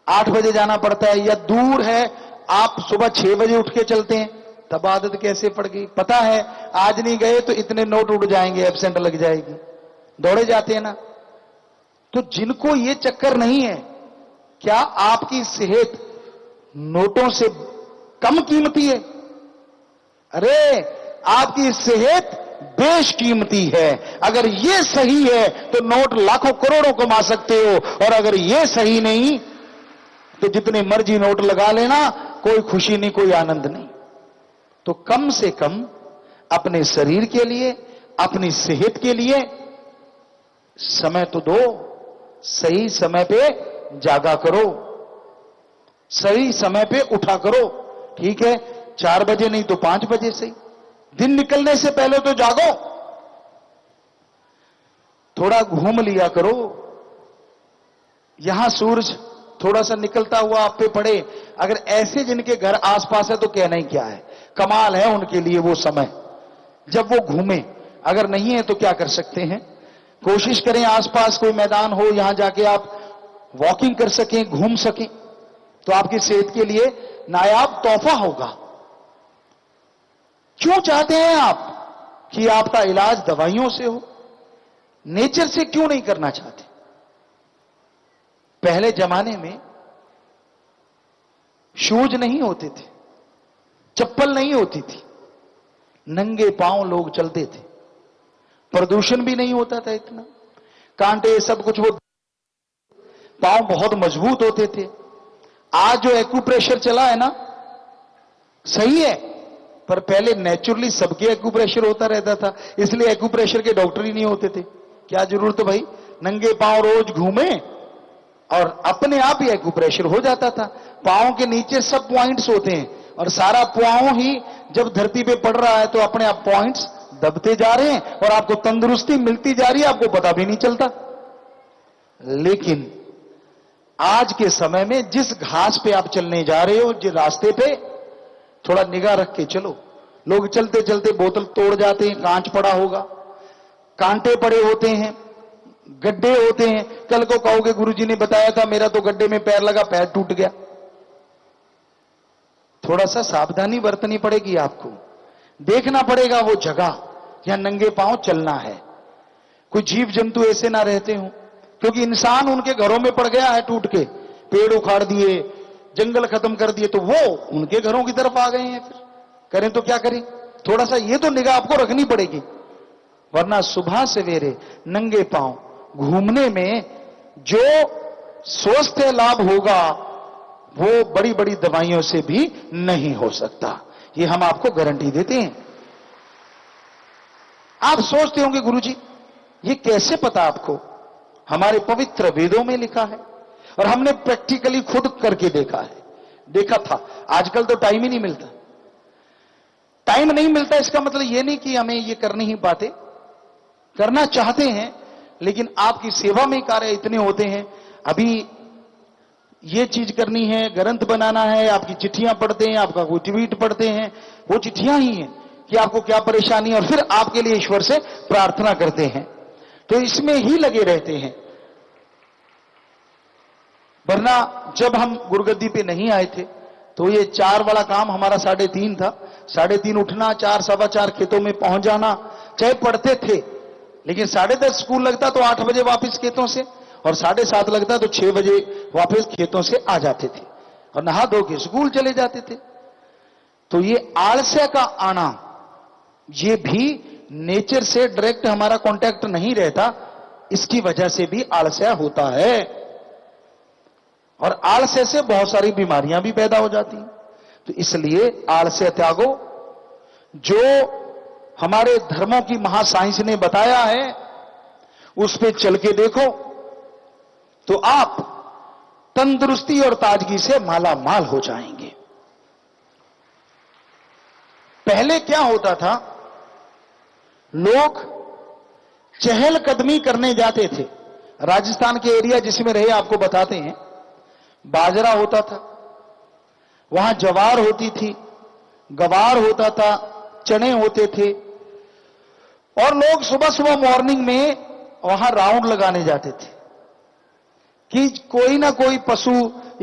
8 बजे जाना पड़ता है, या दूर है आप सुबह 6 बजे उठ के चलते हैं, तब आदत कैसे पड़ गई? पता है आज नहीं गए तो इतने नोट उड़ जाएंगे, एब्सेंट लग जाएगी, दौड़े जाते हैं ना। तो जिनको ये चक्कर नहीं है, क्या आपकी सेहत नोटों से कम कीमती है? अरे आपकी सेहत बेशकीमती है। अगर ये सही है तो नोट लाखों करोड़ों कमा सकते हो, और अगर ये सही नहीं तो जितने मर्जी नोट लगा लेना, कोई खुशी नहीं, कोई आनंद नहीं। तो कम से कम अपने शरीर के लिए, अपनी सेहत के लिए समय तो दो। सही समय पे जागा करो, सही समय पे उठा करो। ठीक है, 4 बजे नहीं तो 5 बजे से, दिन निकलने से पहले तो जागो। थोड़ा घूम लिया करो, यहां सूरज थोड़ा सा निकलता हुआ आप पे पड़े। अगर ऐसे जिनके घर आसपास है तो कहना ही क्या है, कमाल है उनके लिए वो समय जब वो घूमे। अगर नहीं है तो क्या कर सकते हैं, कोशिश करें आसपास कोई मैदान हो, यहां जाके आप वॉकिंग कर सकें, घूम सकें, तो आपकी सेहत के लिए नायाब तोहफा होगा। क्यों चाहते हैं आप कि आपका इलाज दवाइयों से हो, नेचर से क्यों नहीं करना चाहते? पहले जमाने में शूज नहीं होते थे, चप्पल नहीं होती थी, नंगे पांव लोग चलते थे, प्रदूषण भी नहीं होता था इतना, कांटे सब कुछ, वो पांव बहुत मजबूत होते थे। आज जो एक्यूप्रेशर चला है ना, सही है, पर पहले नेचुरली सबके एक्यूप्रेशर होता रहता था, इसलिए एक्यूप्रेशर के डॉक्टर ही नहीं होते थे। क्या जरूरत है भाई, नंगे पांव रोज घूमे और अपने आप ही एक्यूप्रेशर हो जाता था। पांव के नीचे सब पॉइंट्स होते हैं, और सारा पांव ही जब धरती पे पड़ रहा है तो अपने आप पॉइंट्स दबते जा रहे हैं और आपको तंदुरुस्ती मिलती जा रही है, आपको पता भी नहीं चलता। लेकिन आज के समय में जिस घास पे आप चलने जा रहे हो, जिस रास्ते पे, थोड़ा निगाह रख के चलो। लोग चलते चलते बोतल तोड़ जाते हैं, कांच पड़ा होगा, कांटे पड़े होते हैं, गड्ढे होते हैं। कल को कहोगे गुरुजी ने बताया था, मेरा तो गड्ढे में पैर लगा, पैर टूट गया। थोड़ा सा सावधानी बरतनी पड़ेगी, आपको देखना पड़ेगा वो जगह जहां नंगे पांव चलना है। कोई जीव जंतु ऐसे ना रहते हो, क्योंकि इंसान उनके घरों में पड़ गया है टूट के, पेड़ उखाड़ दिए, जंगल खत्म कर दिए, तो वो उनके घरों की तरफ आ गए हैं। फिर करें तो क्या करें? थोड़ा सा ये तो निगाह आपको रखनी पड़ेगी, वरना सुबह सवेरे नंगे पांव घूमने में जो स्वास्थ्य लाभ होगा वो बड़ी बड़ी दवाइयों से भी नहीं हो सकता, ये हम आपको गारंटी देते हैं। आप सोचते होंगे गुरुजी ये कैसे पता आपको? हमारे पवित्र वेदों में लिखा है और हमने प्रैक्टिकली खुद करके देखा है। देखा था, आजकल तो टाइम ही नहीं मिलता। टाइम टाइम नहीं मिलता इसका मतलब यह नहीं कि हमें ये कर नहीं पाते, करना चाहते हैं, लेकिन आपकी सेवा में कार्य इतने होते हैं। अभी ये चीज करनी है, ग्रंथ बनाना है, आपकी चिट्ठियां पढ़ते हैं, आपका कोई ट्वीट पढ़ते हैं, वो चिट्ठियां ही हैं कि आपको क्या परेशानी है, और फिर आपके लिए ईश्वर से प्रार्थना करते हैं, तो इसमें ही लगे रहते हैं। वरना जब हम गुरुगद्दी पे नहीं आए थे तो ये 4 वाला काम हमारा 3:30 था। 3:30 उठना, 4 सवा 4 खेतों में पहुंच जाना, चाहे पढ़ते थे, लेकिन 10:30 स्कूल लगता तो 8 बजे वापस खेतों से, और 7:30 लगता तो 6 बजे वापस खेतों से आ जाते थे और नहा धो के स्कूल चले जाते थे। तो ये आलस्य का आना, ये भी नेचर से डायरेक्ट हमारा कांटेक्ट नहीं रहता, इसकी वजह से भी आलस्य होता है, और आलस्य से बहुत सारी बीमारियां भी पैदा हो जाती हैं। तो इसलिए आलस्य त्यागो, जो हमारे धर्मों की महासाइंस ने बताया है उस पे चल के देखो तो आप तंदुरुस्ती और ताजगी से माला माल हो जाएंगे। पहले क्या होता था, लोग चहलकदमी करने जाते थे। राजस्थान के एरिया जिसमें रहे आपको बताते हैं, बाजरा होता था, वहां जवार होती थी, गवार होता था, चने होते थे, और लोग सुबह सुबह मॉर्निंग में वहां राउंड लगाने जाते थे कि कोई ना कोई पशु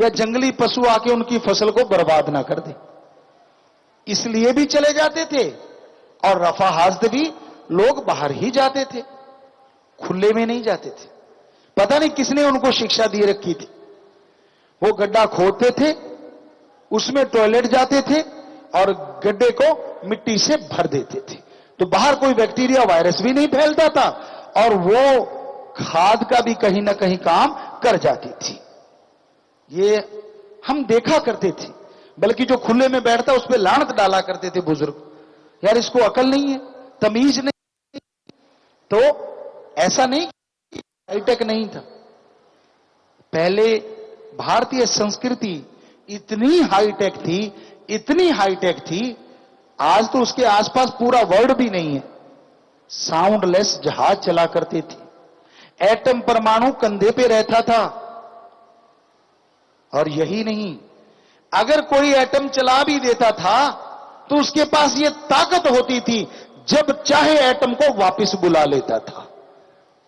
या जंगली पशु आके उनकी फसल को बर्बाद ना कर दे। इसलिए भी चले जाते थे, और रफा हाजद भी लोग बाहर ही जाते थे, खुले में नहीं जाते थे। पता नहीं किसने उनको शिक्षा दी रखी थी। वो गड्ढा खोदते थे, उसमें टॉयलेट जाते थे और गड्ढे को मिट्टी से भर देते थे, तो बाहर कोई बैक्टीरिया वायरस भी नहीं फैलता था, और वो खाद का भी कहीं ना कहीं काम कर जाती थी। ये हम देखा करते थे, बल्कि जो खुले में बैठता उस पर लानत डाला करते थे बुजुर्ग, यार इसको अकल नहीं है, तमीज नहीं। तो ऐसा नहीं, हाईटेक नहीं था। पहले भारतीय संस्कृति इतनी हाईटेक थी, इतनी हाईटेक थी, आज तो उसके आसपास पूरा वर्ल्ड भी नहीं है। साउंडलेस जहाज चला करते थे, एटम परमाणु कंधे पे रहता था, और यही नहीं, अगर कोई एटम चला भी देता था तो उसके पास यह ताकत होती थी, जब चाहे एटम को वापस बुला लेता था।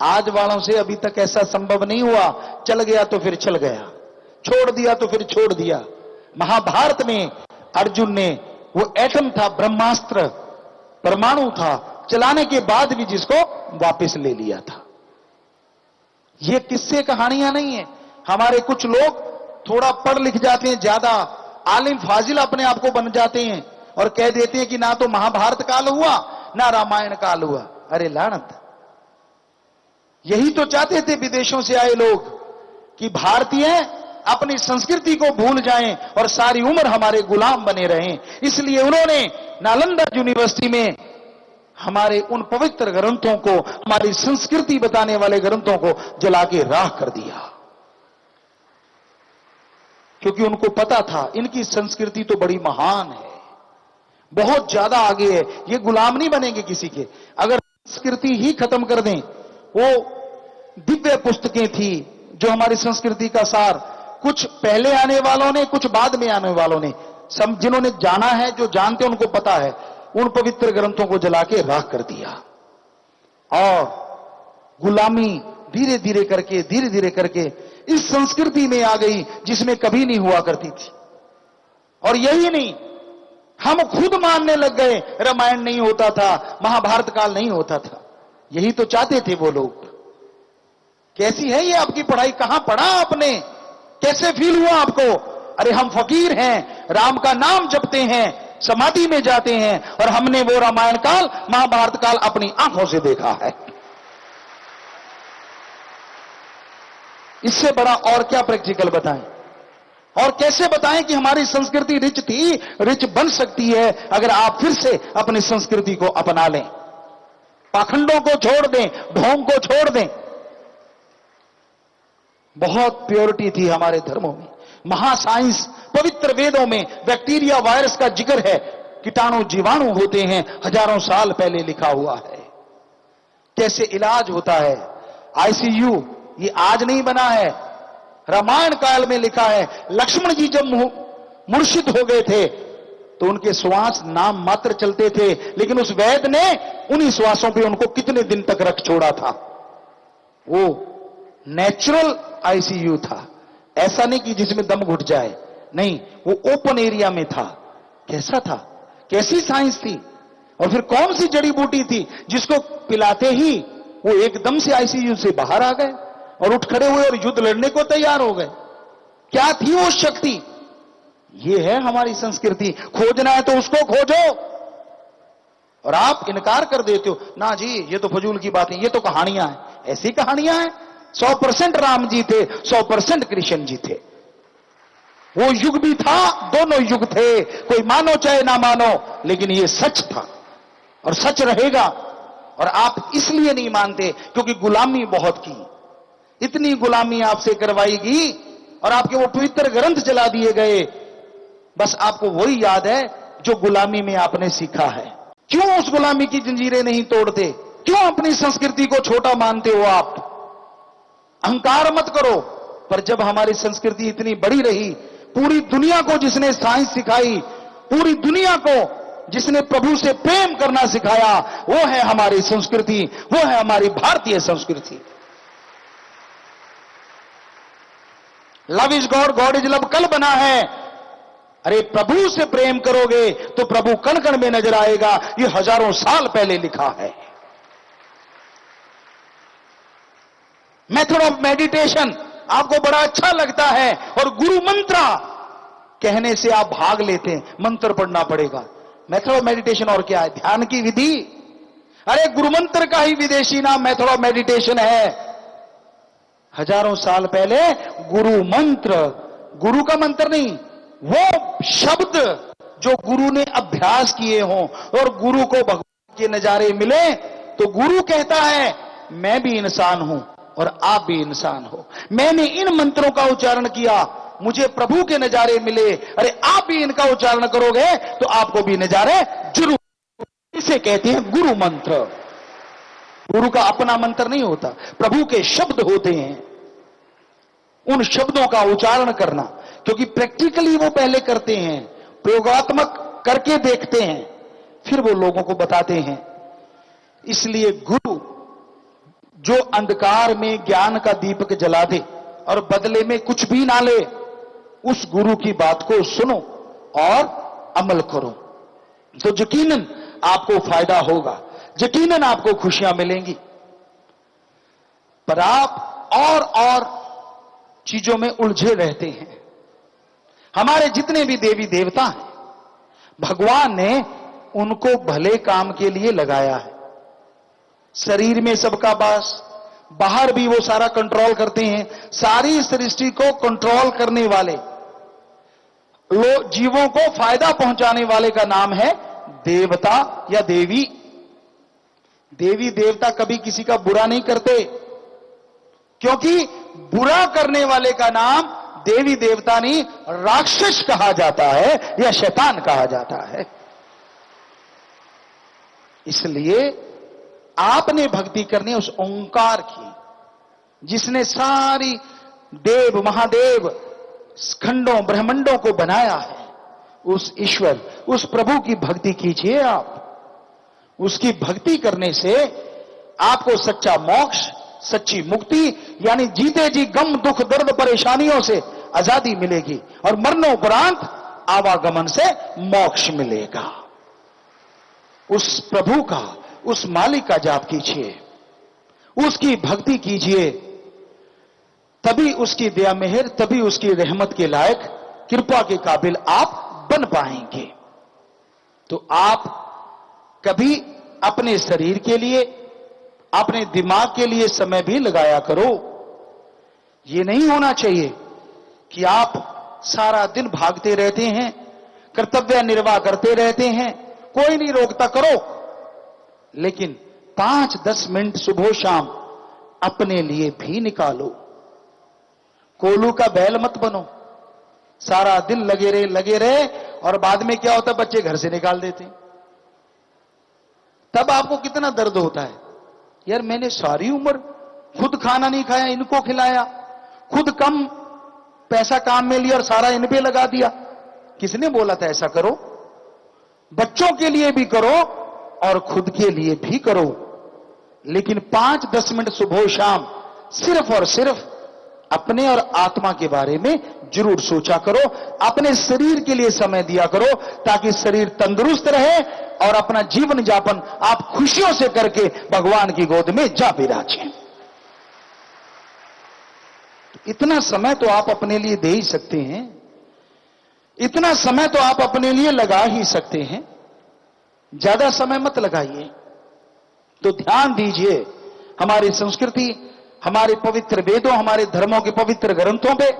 आज वालों से अभी तक ऐसा संभव नहीं हुआ, चल गया तो फिर चल गया, छोड़ दिया तो फिर छोड़ दिया। महाभारत में अर्जुन ने, वो एटम था, ब्रह्मास्त्र, परमाणु था, चलाने के बाद भी जिसको वापस ले लिया था। ये किस्से कहानियां नहीं है। हमारे कुछ लोग थोड़ा पढ़ लिख जाते हैं, ज्यादा आलिम फाजिल अपने आप को बन जाते हैं, और कह देते हैं कि ना तो महाभारत काल हुआ ना रामायण काल हुआ। अरे लानत, यही तो चाहते थे विदेशों से आए लोग कि भारतीय अपनी संस्कृति को भूल जाएं और सारी उम्र हमारे गुलाम बने रहें। इसलिए उन्होंने नालंदा यूनिवर्सिटी में हमारे उन पवित्र ग्रंथों को, हमारी संस्कृति बताने वाले ग्रंथों को जला के राख कर दिया, क्योंकि उनको पता था इनकी संस्कृति तो बड़ी महान है, बहुत ज्यादा आगे है, ये गुलाम नहीं बनेंगे किसी के। अगर संस्कृति ही खत्म कर दें, वो दिव्य पुस्तकें थी जो हमारी संस्कृति का सार, कुछ पहले आने वालों ने, कुछ बाद में आने वालों ने, सब जिन्होंने जाना है, जो जानते उनको पता है, उन पवित्र ग्रंथों को जला के राख कर दिया, और गुलामी धीरे धीरे करके इस संस्कृति में आ गई जिसमें कभी नहीं हुआ करती थी। और यही नहीं, हम खुद मानने लग गए रामायण नहीं होता था, महाभारत काल नहीं होता था। यही तो चाहते थे वो लोग। कैसी है ये आपकी पढ़ाई, कहां पढ़ा आपने, कैसे फील हुआ आपको? अरे हम फकीर हैं, राम का नाम जपते हैं, समाधि में जाते हैं, और हमने वो रामायण काल, महाभारत काल अपनी आंखों से देखा है। इससे बड़ा और क्या प्रैक्टिकल बताएं, और कैसे बताएं कि हमारी संस्कृति रिच थी, रिच बन सकती है अगर आप फिर से अपनी संस्कृति को अपना लें, पाखंडों को छोड़ दें, ढोंग को छोड़ दें। बहुत प्योरिटी थी हमारे धर्मों में, महासाइंस, पवित्र वेदों में बैक्टीरिया वायरस का जिक्र है, कीटाणु जीवाणु होते हैं, हजारों साल पहले लिखा हुआ है। कैसे इलाज होता है, आईसीयू ये आज नहीं बना है, रामायण काल में लिखा है। लक्ष्मण जी जब मुर्शिद हो गए थे तो उनके श्वास नाम मात्र चलते थे, लेकिन उस वैद्य ने उन्हीं श्वासों पे उनको कितने दिन तक रख छोड़ा था। वो नेचुरल आईसीयू था, ऐसा नहीं कि जिसमें दम घुट जाए, नहीं, वो ओपन एरिया में था। कैसा था, कैसी साइंस थी, और फिर कौन सी जड़ी बूटी थी जिसको पिलाते ही वो एकदम से आईसीयू से बाहर आ गए और उठ खड़े हुए और युद्ध लड़ने को तैयार हो गए। क्या थी वो शक्ति? ये है हमारी संस्कृति। खोजना है तो उसको खोजो, और आप इनकार कर देते हो, ना जी ये तो फजूल की बात है, ये तो कहानियां हैं। ऐसी कहानियां हैं? 100% राम जी थे, 100% कृष्ण जी थे। वो युग भी था, दोनों युग थे, कोई मानो चाहे ना मानो, लेकिन ये सच था और सच रहेगा। और आप इसलिए नहीं मानते क्योंकि गुलामी बहुत की, इतनी गुलामी आपसे करवाएगी और आपके वो पवित्र ग्रंथ जला दिए गए, बस आपको वही याद है जो गुलामी में आपने सीखा है। क्यों उस गुलामी की जंजीरें नहीं तोड़ते? क्यों अपनी संस्कृति को छोटा मानते हो आप? अहंकार मत करो। पर जब हमारी संस्कृति इतनी बड़ी रही, पूरी दुनिया को जिसने साइंस सिखाई, पूरी दुनिया को जिसने प्रभु से प्रेम करना सिखाया, वो है हमारी संस्कृति, वो है हमारी भारतीय संस्कृति। Love is God, God is love कल बना है। अरे प्रभु से प्रेम करोगे तो प्रभु कण कण में नजर आएगा, ये हजारों साल पहले लिखा है। मेथड ऑफ मेडिटेशन आपको बड़ा अच्छा लगता है और गुरु मंत्र कहने से आप भाग लेते हैं, मंत्र पढ़ना पड़ेगा। मेथड ऑफ मेडिटेशन और क्या है? ध्यान की विधि। अरे गुरु मंत्र का ही विदेशी नाम मेथड ऑफ मेडिटेशन है। हजारों साल पहले गुरु मंत्र, गुरु का मंत्र नहीं, वो शब्द जो गुरु ने अभ्यास किए हों और गुरु को भगवान के नजारे मिले, तो गुरु कहता है मैं भी इंसान हूं और आप भी इंसान हो। मैंने इन मंत्रों का उच्चारण किया, मुझे प्रभु के नजारे मिले, अरे आप भी इनका उच्चारण करोगे तो आपको भी नजारे जरूर। इसे कहते हैं गुरु मंत्र। गुरु का अपना मंत्र नहीं होता, प्रभु के शब्द होते हैं। उन शब्दों का उच्चारण करना, क्योंकि प्रैक्टिकली वो पहले करते हैं, प्रयोगात्मक करके देखते हैं, फिर वो लोगों को बताते हैं। इसलिए गुरु जो अंधकार में ज्ञान का दीपक जला दे और बदले में कुछ भी ना ले, उस गुरु की बात को सुनो और अमल करो, तो यकीनन आपको फायदा होगा, यकीनन आपको खुशियां मिलेंगी। पर आप और चीजों में उलझे रहते हैं। हमारे जितने भी देवी देवता हैं, भगवान ने उनको भले काम के लिए लगाया है। शरीर में सबका वास, बाहर भी वो सारा कंट्रोल करते हैं। सारी सृष्टि को कंट्रोल करने वाले जीवों को फायदा पहुंचाने वाले का नाम है देवता या देवी। देवी देवता कभी किसी का बुरा नहीं करते, क्योंकि बुरा करने वाले का नाम देवी देवता नहीं, राक्षस कहा जाता है या शैतान कहा जाता है। इसलिए आपने भक्ति करनी उस ओंकार की, जिसने सारी देव महादेव खंडों ब्रह्मांडों को बनाया है। उस ईश्वर, उस प्रभु की भक्ति कीजिए आप। उसकी भक्ति करने से आपको सच्चा मोक्ष, सच्ची मुक्ति, यानी जीते जी गम दुख दर्द परेशानियों से आजादी मिलेगी और मरणोपरांत आवागमन से मोक्ष मिलेगा। उस प्रभु का, उस मालिक का जाप कीजिए, उसकी भक्ति कीजिए, तभी उसकी दया मेहर, तभी उसकी रहमत के लायक, कृपा के काबिल आप बन पाएंगे। तो आप कभी अपने शरीर के लिए, अपने दिमाग के लिए समय भी लगाया करो। यह नहीं होना चाहिए कि आप सारा दिन भागते रहते हैं, कर्तव्य निर्वाह करते रहते हैं, कोई नहीं रोकता, करो, लेकिन 5-10 मिनट सुबह शाम अपने लिए भी निकालो। कोलू का बैल मत बनो, सारा दिन लगे रहे और बाद में क्या होता, बच्चे घर से निकाल देते। तब आपको कितना दर्द होता है, यार मैंने सारी उम्र खुद खाना नहीं खाया, इनको खिलाया, खुद कम पैसा काम में लिया और सारा इन पे लगा दिया। किसने बोला था ऐसा करो? बच्चों के लिए भी करो और खुद के लिए भी करो, लेकिन 5-10 मिनट सुबह शाम सिर्फ और सिर्फ अपने और आत्मा के बारे में जरूर सोचा करो। अपने शरीर के लिए समय दिया करो ताकि शरीर तंदुरुस्त रहे और अपना जीवन यापन आप खुशियों से करके भगवान की गोद में जा विराजें। इतना समय तो आप अपने लिए दे ही सकते हैं, इतना समय तो आप अपने लिए लगा ही सकते हैं। ज्यादा समय मत लगाइए। तो ध्यान दीजिए हमारी संस्कृति, हमारे पवित्र वेदों, हमारे धर्मों के पवित्र ग्रंथों पे,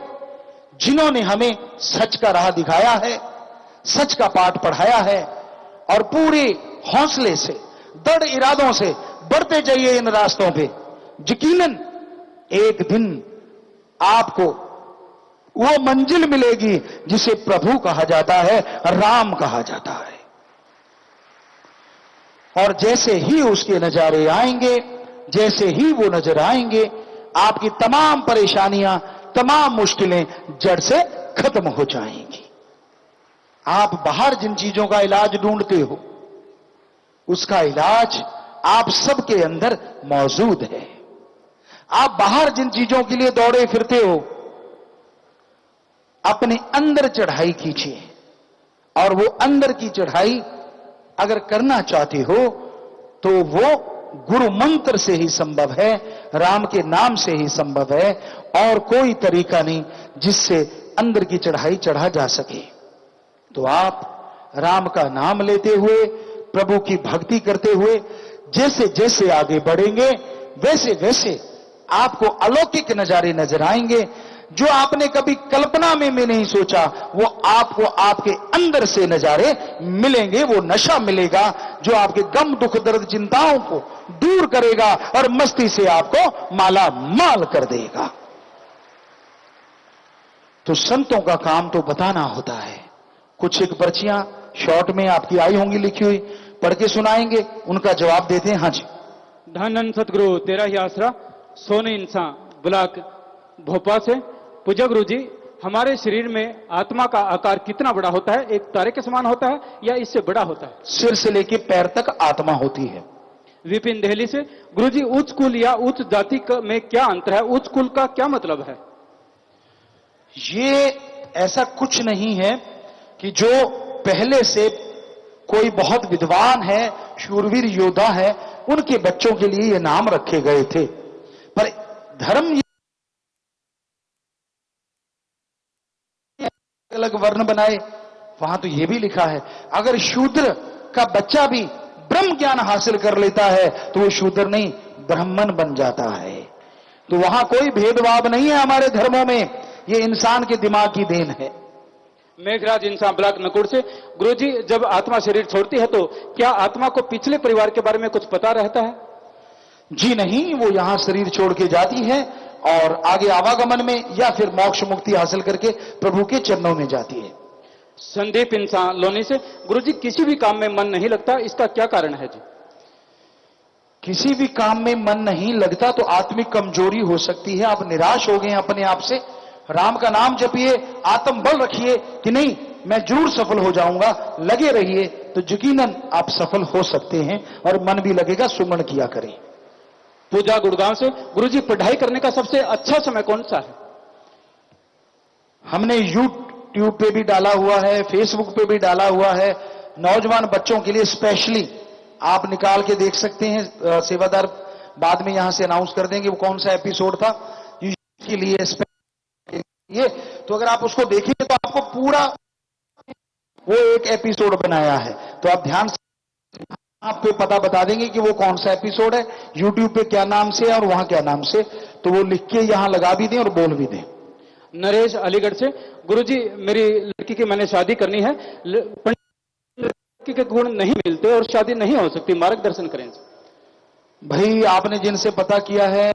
जिन्होंने हमें सच का राह दिखाया है, सच का पाठ पढ़ाया है, और पूरे हौसले से, दृढ़ इरादों से बढ़ते जाइए इन रास्तों पे। यकीनन एक दिन आपको वो मंजिल मिलेगी जिसे प्रभु कहा जाता है, राम कहा जाता है। और जैसे ही उसके नजारे आएंगे, जैसे ही वो नजर आएंगे, आपकी तमाम परेशानियां, तमाम मुश्किलें जड़ से खत्म हो जाएंगी। आप बाहर जिन चीजों का इलाज ढूंढते हो, उसका इलाज आप सबके अंदर मौजूद है। आप बाहर जिन चीजों के लिए दौड़े फिरते हो, अपने अंदर चढ़ाई कीजिए, और वो अंदर की चढ़ाई अगर करना चाहते हो तो वो गुरु मंत्र से ही संभव है, राम के नाम से ही संभव है, और कोई तरीका नहीं जिससे अंदर की चढ़ाई चढ़ा जा सके। तो आप राम का नाम लेते हुए, प्रभु की भक्ति करते हुए जैसे जैसे आगे बढ़ेंगे, वैसे वैसे आपको अलौकिक नजारे नजर आएंगे। जो आपने कभी कल्पना में नहीं सोचा, वो आपको आपके अंदर से नजारे मिलेंगे। वो नशा मिलेगा जो आपके गम, दुख, दर्द, चिंताओं को दूर करेगा और मस्ती से आपको माला माल कर देगा। तो संतों का काम तो बताना होता है। कुछ एक पर्चियां शॉर्ट में आपकी आई होंगी लिखी हुई, पढ़ के सुनाएंगे, उनका जवाब देते हैं। हाँ जी। धन सतगुरु तेरा ही आसरा, सोने इंसान ब्लॉक भोपाल से। पूज्य गुरु जी, हमारे शरीर में आत्मा का आकार कितना बड़ा होता है? एक तारे के समान होता है या इससे बड़ा होता है? सिर से लेकर पैर तक आत्मा होती है। विपिन दिल्ली से। गुरु जी, उच्च कुल या उच्च जाति में क्या अंतर है? उच्च कुल का क्या मतलब है? ये ऐसा कुछ नहीं है कि जो पहले से कोई बहुत विद्वान है, शूरवीर योद्धा है, उनके बच्चों के लिए ये नाम रखे गए थे। पर धर्म अलग वर्ण बनाए, वहां तो यह भी लिखा है अगर शूद्र का बच्चा भी ब्रह्म ज्ञान हासिल कर लेता है तो वो शूद्र नहीं, ब्राह्मण बन जाता है। तो वहां कोई भेदभाव नहीं है हमारे धर्मों में, ये इंसान के दिमाग की देन है। मेघराज इंसान ब्लॉक नकुड़ से। गुरुजी, जब आत्मा शरीर छोड़ती है तो क्या आत्मा को पिछले परिवार के बारे में कुछ पता रहता है? जी नहीं, वो यहां शरीर छोड़ के जाती है और आगे आवागमन में या फिर मोक्ष मुक्ति हासिल करके प्रभु के चरणों में जाती है। संदीप इंसान लोनी से। गुरुजी, किसी भी काम में मन नहीं लगता, इसका क्या कारण है जी? किसी भी काम में मन नहीं लगता तो आत्मिक कमजोरी हो सकती है। आप निराश हो गए अपने आप से। राम का नाम जपिए, आत्म बल रखिए कि नहीं मैं जरूर सफल हो जाऊंगा, लगे रहिए, तो यकीनन आप सफल हो सकते हैं और मन भी लगेगा। सुमन किया करें। पूजा गुड़गांव से। गुरुजी, पढ़ाई करने का सबसे अच्छा समय कौन सा है? हमने यूट्यूब पे भी डाला हुआ है, फेसबुक पे भी डाला हुआ है। नौजवान बच्चों के लिए स्पेशली आप निकाल के देख सकते हैं। सेवादार बाद में यहां से अनाउंस कर देंगे वो कौन सा एपिसोड था इसके लिए। ये तो अगर आप उसको देखिए तो आपको पूरा वो एक एपिसोड बनाया है, तो आप ध्यान से आपको पता बता देंगे कि वो कौन सा एपिसोड है, यूट्यूब पे क्या नाम से है और वहां क्या नाम से, तो वो लिख के यहां लगा भी दें और बोल भी दें। नरेश अलीगढ़ से। गुरुजी, मेरी लड़की की मैंने शादी करनी है, लड़की के गुण नहीं मिलते और शादी नहीं हो सकती, मार्गदर्शन करें। भाई आपने जिनसे पता किया है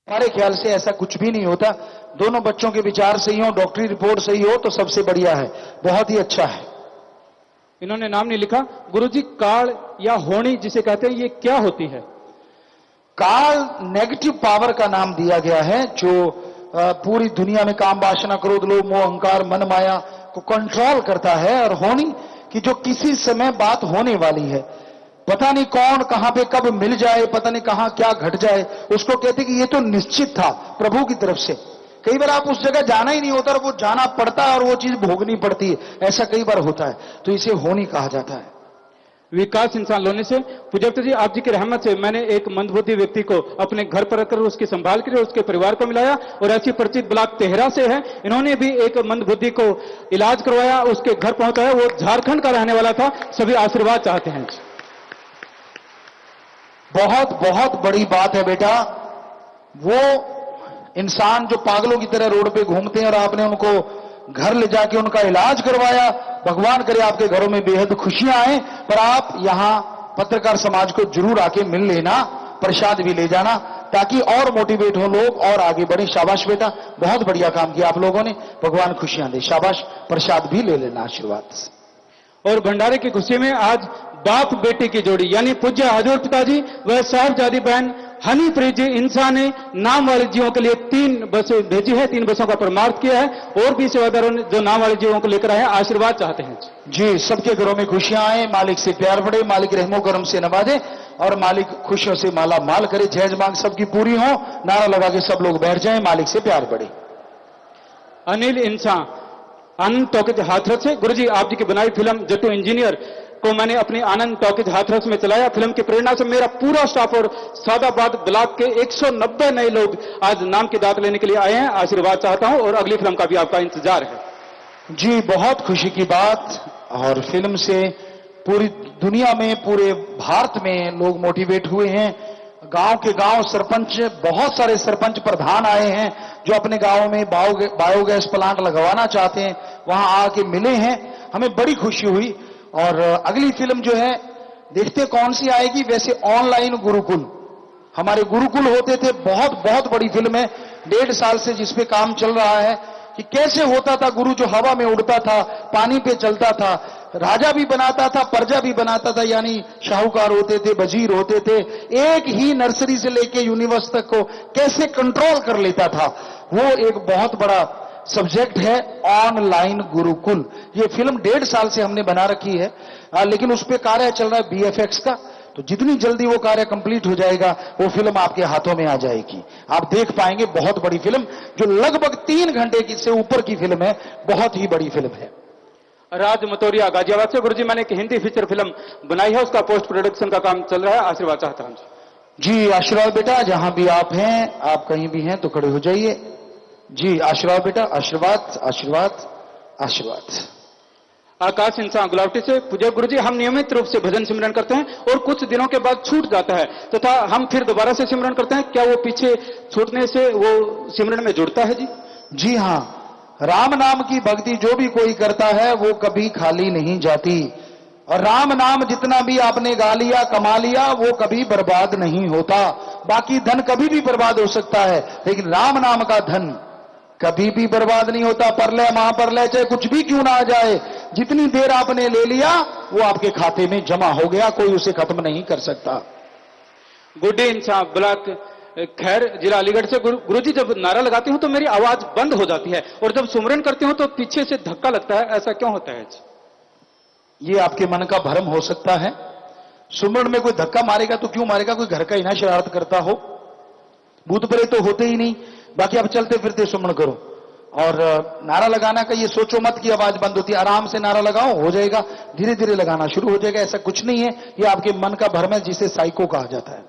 हमारे ख्याल से ऐसा कुछ भी नहीं होता। दोनों बच्चों के विचार सही हो, डॉक्टरी रिपोर्ट सही हो तो सबसे बढ़िया है, बहुत ही अच्छा है। इन्होंने नाम नहीं लिखा। गुरुजी, काल या होनी जिसे कहते हैं, ये क्या होती है? काल नेगेटिव पावर का नाम दिया गया है, जो पूरी दुनिया में काम वासना क्रोध लोभ मोह अहंकार मन माया को कंट्रोल करता है। और होनी कि जो किसी समय बात होने वाली है, पता नहीं कौन कहां पे कब मिल जाए, पता नहीं कहां क्या घट जाए, उसको कहते कि ये तो निश्चित था प्रभु की तरफ से। कई बार आप उस जगह जाना ही नहीं होता और वो जाना पड़ता है और वो चीज भोगनी पड़ती है, ऐसा कई बार होता है, तो इसे होनी कहा जाता है। विकास इंसान लोने से पूज्यप्त जी, आप जी की रहमत से मैंने एक मंदबुद्धि व्यक्ति को अपने घर पर रखकर उसकी संभाल के लिए उसके परिवार को मिलाया, और ऐसी परिचित ब्लॉक तेहरा से है, इन्होंने भी एक मंदबुद्धि को इलाज करवाया, उसके घर पहुंचाया। वो झारखंड का रहने वाला था। सभी आशीर्वाद चाहते हैं। बहुत बहुत बड़ी बात है बेटा। वो इंसान जो पागलों की तरह रोड पे घूमते हैं और आपने उनको घर ले जाके उनका इलाज करवाया, भगवान करे आपके घरों में बेहद खुशियां आए। पर आप यहां पत्रकार समाज को जरूर आके मिल लेना, प्रसाद भी ले जाना, ताकि और मोटिवेट हो लोग और आगे बढ़े। शाबाश बेटा, बहुत बढ़िया काम किया आप लोगों ने, भगवान खुशियां दे। शाबाश, प्रसाद भी ले लेना आशीर्वाद से। और भंडारे की खुशी में आज बाप बेटी की जोड़ी यानी पूज्य हजूर पिताजी व साहिबजादी बहन हनीप्रीत जी इंसान ने नाम वाले जीवों के लिए 3 बसें भेजी है, 3 बसों का परमार्थ किया है, और भी सेवादारों ने जो नाम वाले जीवों को लेकर आए हैं आशीर्वाद चाहते हैं। जी, सबके घरों में खुशियां आए, मालिक से प्यार बढ़े, मालिक रहमो करम से नवाजे और मालिक खुशियों से माला माल करे, जैज मांग सबकी पूरी हो। नारा लगा के सब लोग बैठ जाएं, मालिक से प्यार बढ़े। अनिल इंसान आनंद टॉकीज हाथरस से, गुरुजी आप जी की बनाई फिल्म जट्टू इंजीनियर को मैंने अपनी आनंद टॉकीज हाथरस में चलाया। फिल्म की प्रेरणा से मेरा पूरा स्टाफ और सादाबाद ब्लॉक के 190 नए लोग आज नाम की दात लेने के लिए आए हैं। आशीर्वाद चाहता हूं और अगली फिल्म का भी आपका इंतजार है। जी, बहुत खुशी की बात। और फिल्म से पूरी दुनिया में, पूरे भारत में लोग मोटिवेट हुए हैं। गांव के गांव सरपंच, बहुत सारे सरपंच प्रधान आए हैं जो अपने गांव में बायोगैस प्लांट लगवाना चाहते हैं, वहां आके मिले हैं, हमें बड़ी खुशी हुई। और अगली फिल्म जो है देखते कौन सी आएगी। वैसे ऑनलाइन गुरुकुल, हमारे गुरुकुल होते थे, बहुत बहुत बड़ी फिल्म है, 1.5 साल से जिस पे काम चल रहा है कि कैसे होता था गुरु जो हवा में उड़ता था, पानी पे चलता था, राजा भी बनाता था, प्रजा भी बनाता था, यानी शाहूकार होते थे, वजीर होते थे, एक ही नर्सरी से लेके यूनिवर्स तक को कैसे कंट्रोल कर लेता था। वो एक बहुत बड़ा सब्जेक्ट है, ऑनलाइन गुरुकुल। ये फिल्म 1.5 साल से हमने बना रखी है, लेकिन उस पे कार्य चल रहा है बीएफएक्स का, तो जितनी जल्दी वो कार्य कंप्लीट हो जाएगा वो फिल्म आपके हाथों में आ जाएगी, आप देख पाएंगे। बहुत बड़ी फिल्म जो लगभग 3 घंटे की से ऊपर की फिल्म है, बहुत ही बड़ी फिल्म है। राज मतोरिया गाजियाबाद से, गुरुजी मैंने एक हिंदी फीचर फिल्म बनाई है, उसका पोस्ट प्रोडक्शन का काम चल रहा है। आशीर्वाद चाहता हूं जी। आशीर्वाद बेटा, जहां भी आप हैं, आप कहीं भी हैं तो खड़े हो जाइए। जी, आशीर्वाद बेटा, आशीर्वाद आशीर्वाद आशीर्वाद। आकाश इंसान गुलावटी से, पूज्य गुरुजी हम नियमित रूप से भजन सिमरन करते हैं और कुछ दिनों के बाद छूट जाता है तथा हम फिर दोबारा से सिमरन करते हैं, क्या वो पीछे छूटने से वो सिमरन में जुड़ता है? जी जी हां, राम नाम की भक्ति जो भी कोई करता है वो कभी खाली नहीं जाती, और राम नाम जितना भी आपने गा लिया कमा लिया वो कभी बर्बाद नहीं होता। बाकी धन कभी भी बर्बाद हो सकता है, लेकिन राम नाम का धन कभी भी बर्बाद नहीं होता। परलय महाप्रलय चाहे कुछ भी क्यों ना आ जाए, जितनी देर आपने ले लिया वो आपके खाते में जमा हो गया, कोई उसे खत्म नहीं कर सकता। गुड्डी इंसान ब्लॉक खैर जिला अलीगढ़ से, गुरुजी जब नारा लगाती हूं तो मेरी आवाज बंद हो जाती है और जब सुमरन करती हूं तो पीछे से धक्का लगता है, ऐसा क्यों होता है? ये आपके मन का भ्रम हो सकता है। सुमरन में कोई धक्का मारेगा तो क्यों मारेगा, कोई घर का ही ना शरारत करता हो, भूत प्रेत तो होते ही नहीं। बाकी आप चलते फिरते सुमरन करो, और नारा लगाना का ये सोचो मत कि आवाज बंद होती है, आराम से नारा लगाओ, हो जाएगा, धीरे धीरे लगाना शुरू हो जाएगा, ऐसा कुछ नहीं है। ये आपके मन का भ्रम है जिसे साइको कहा जाता है।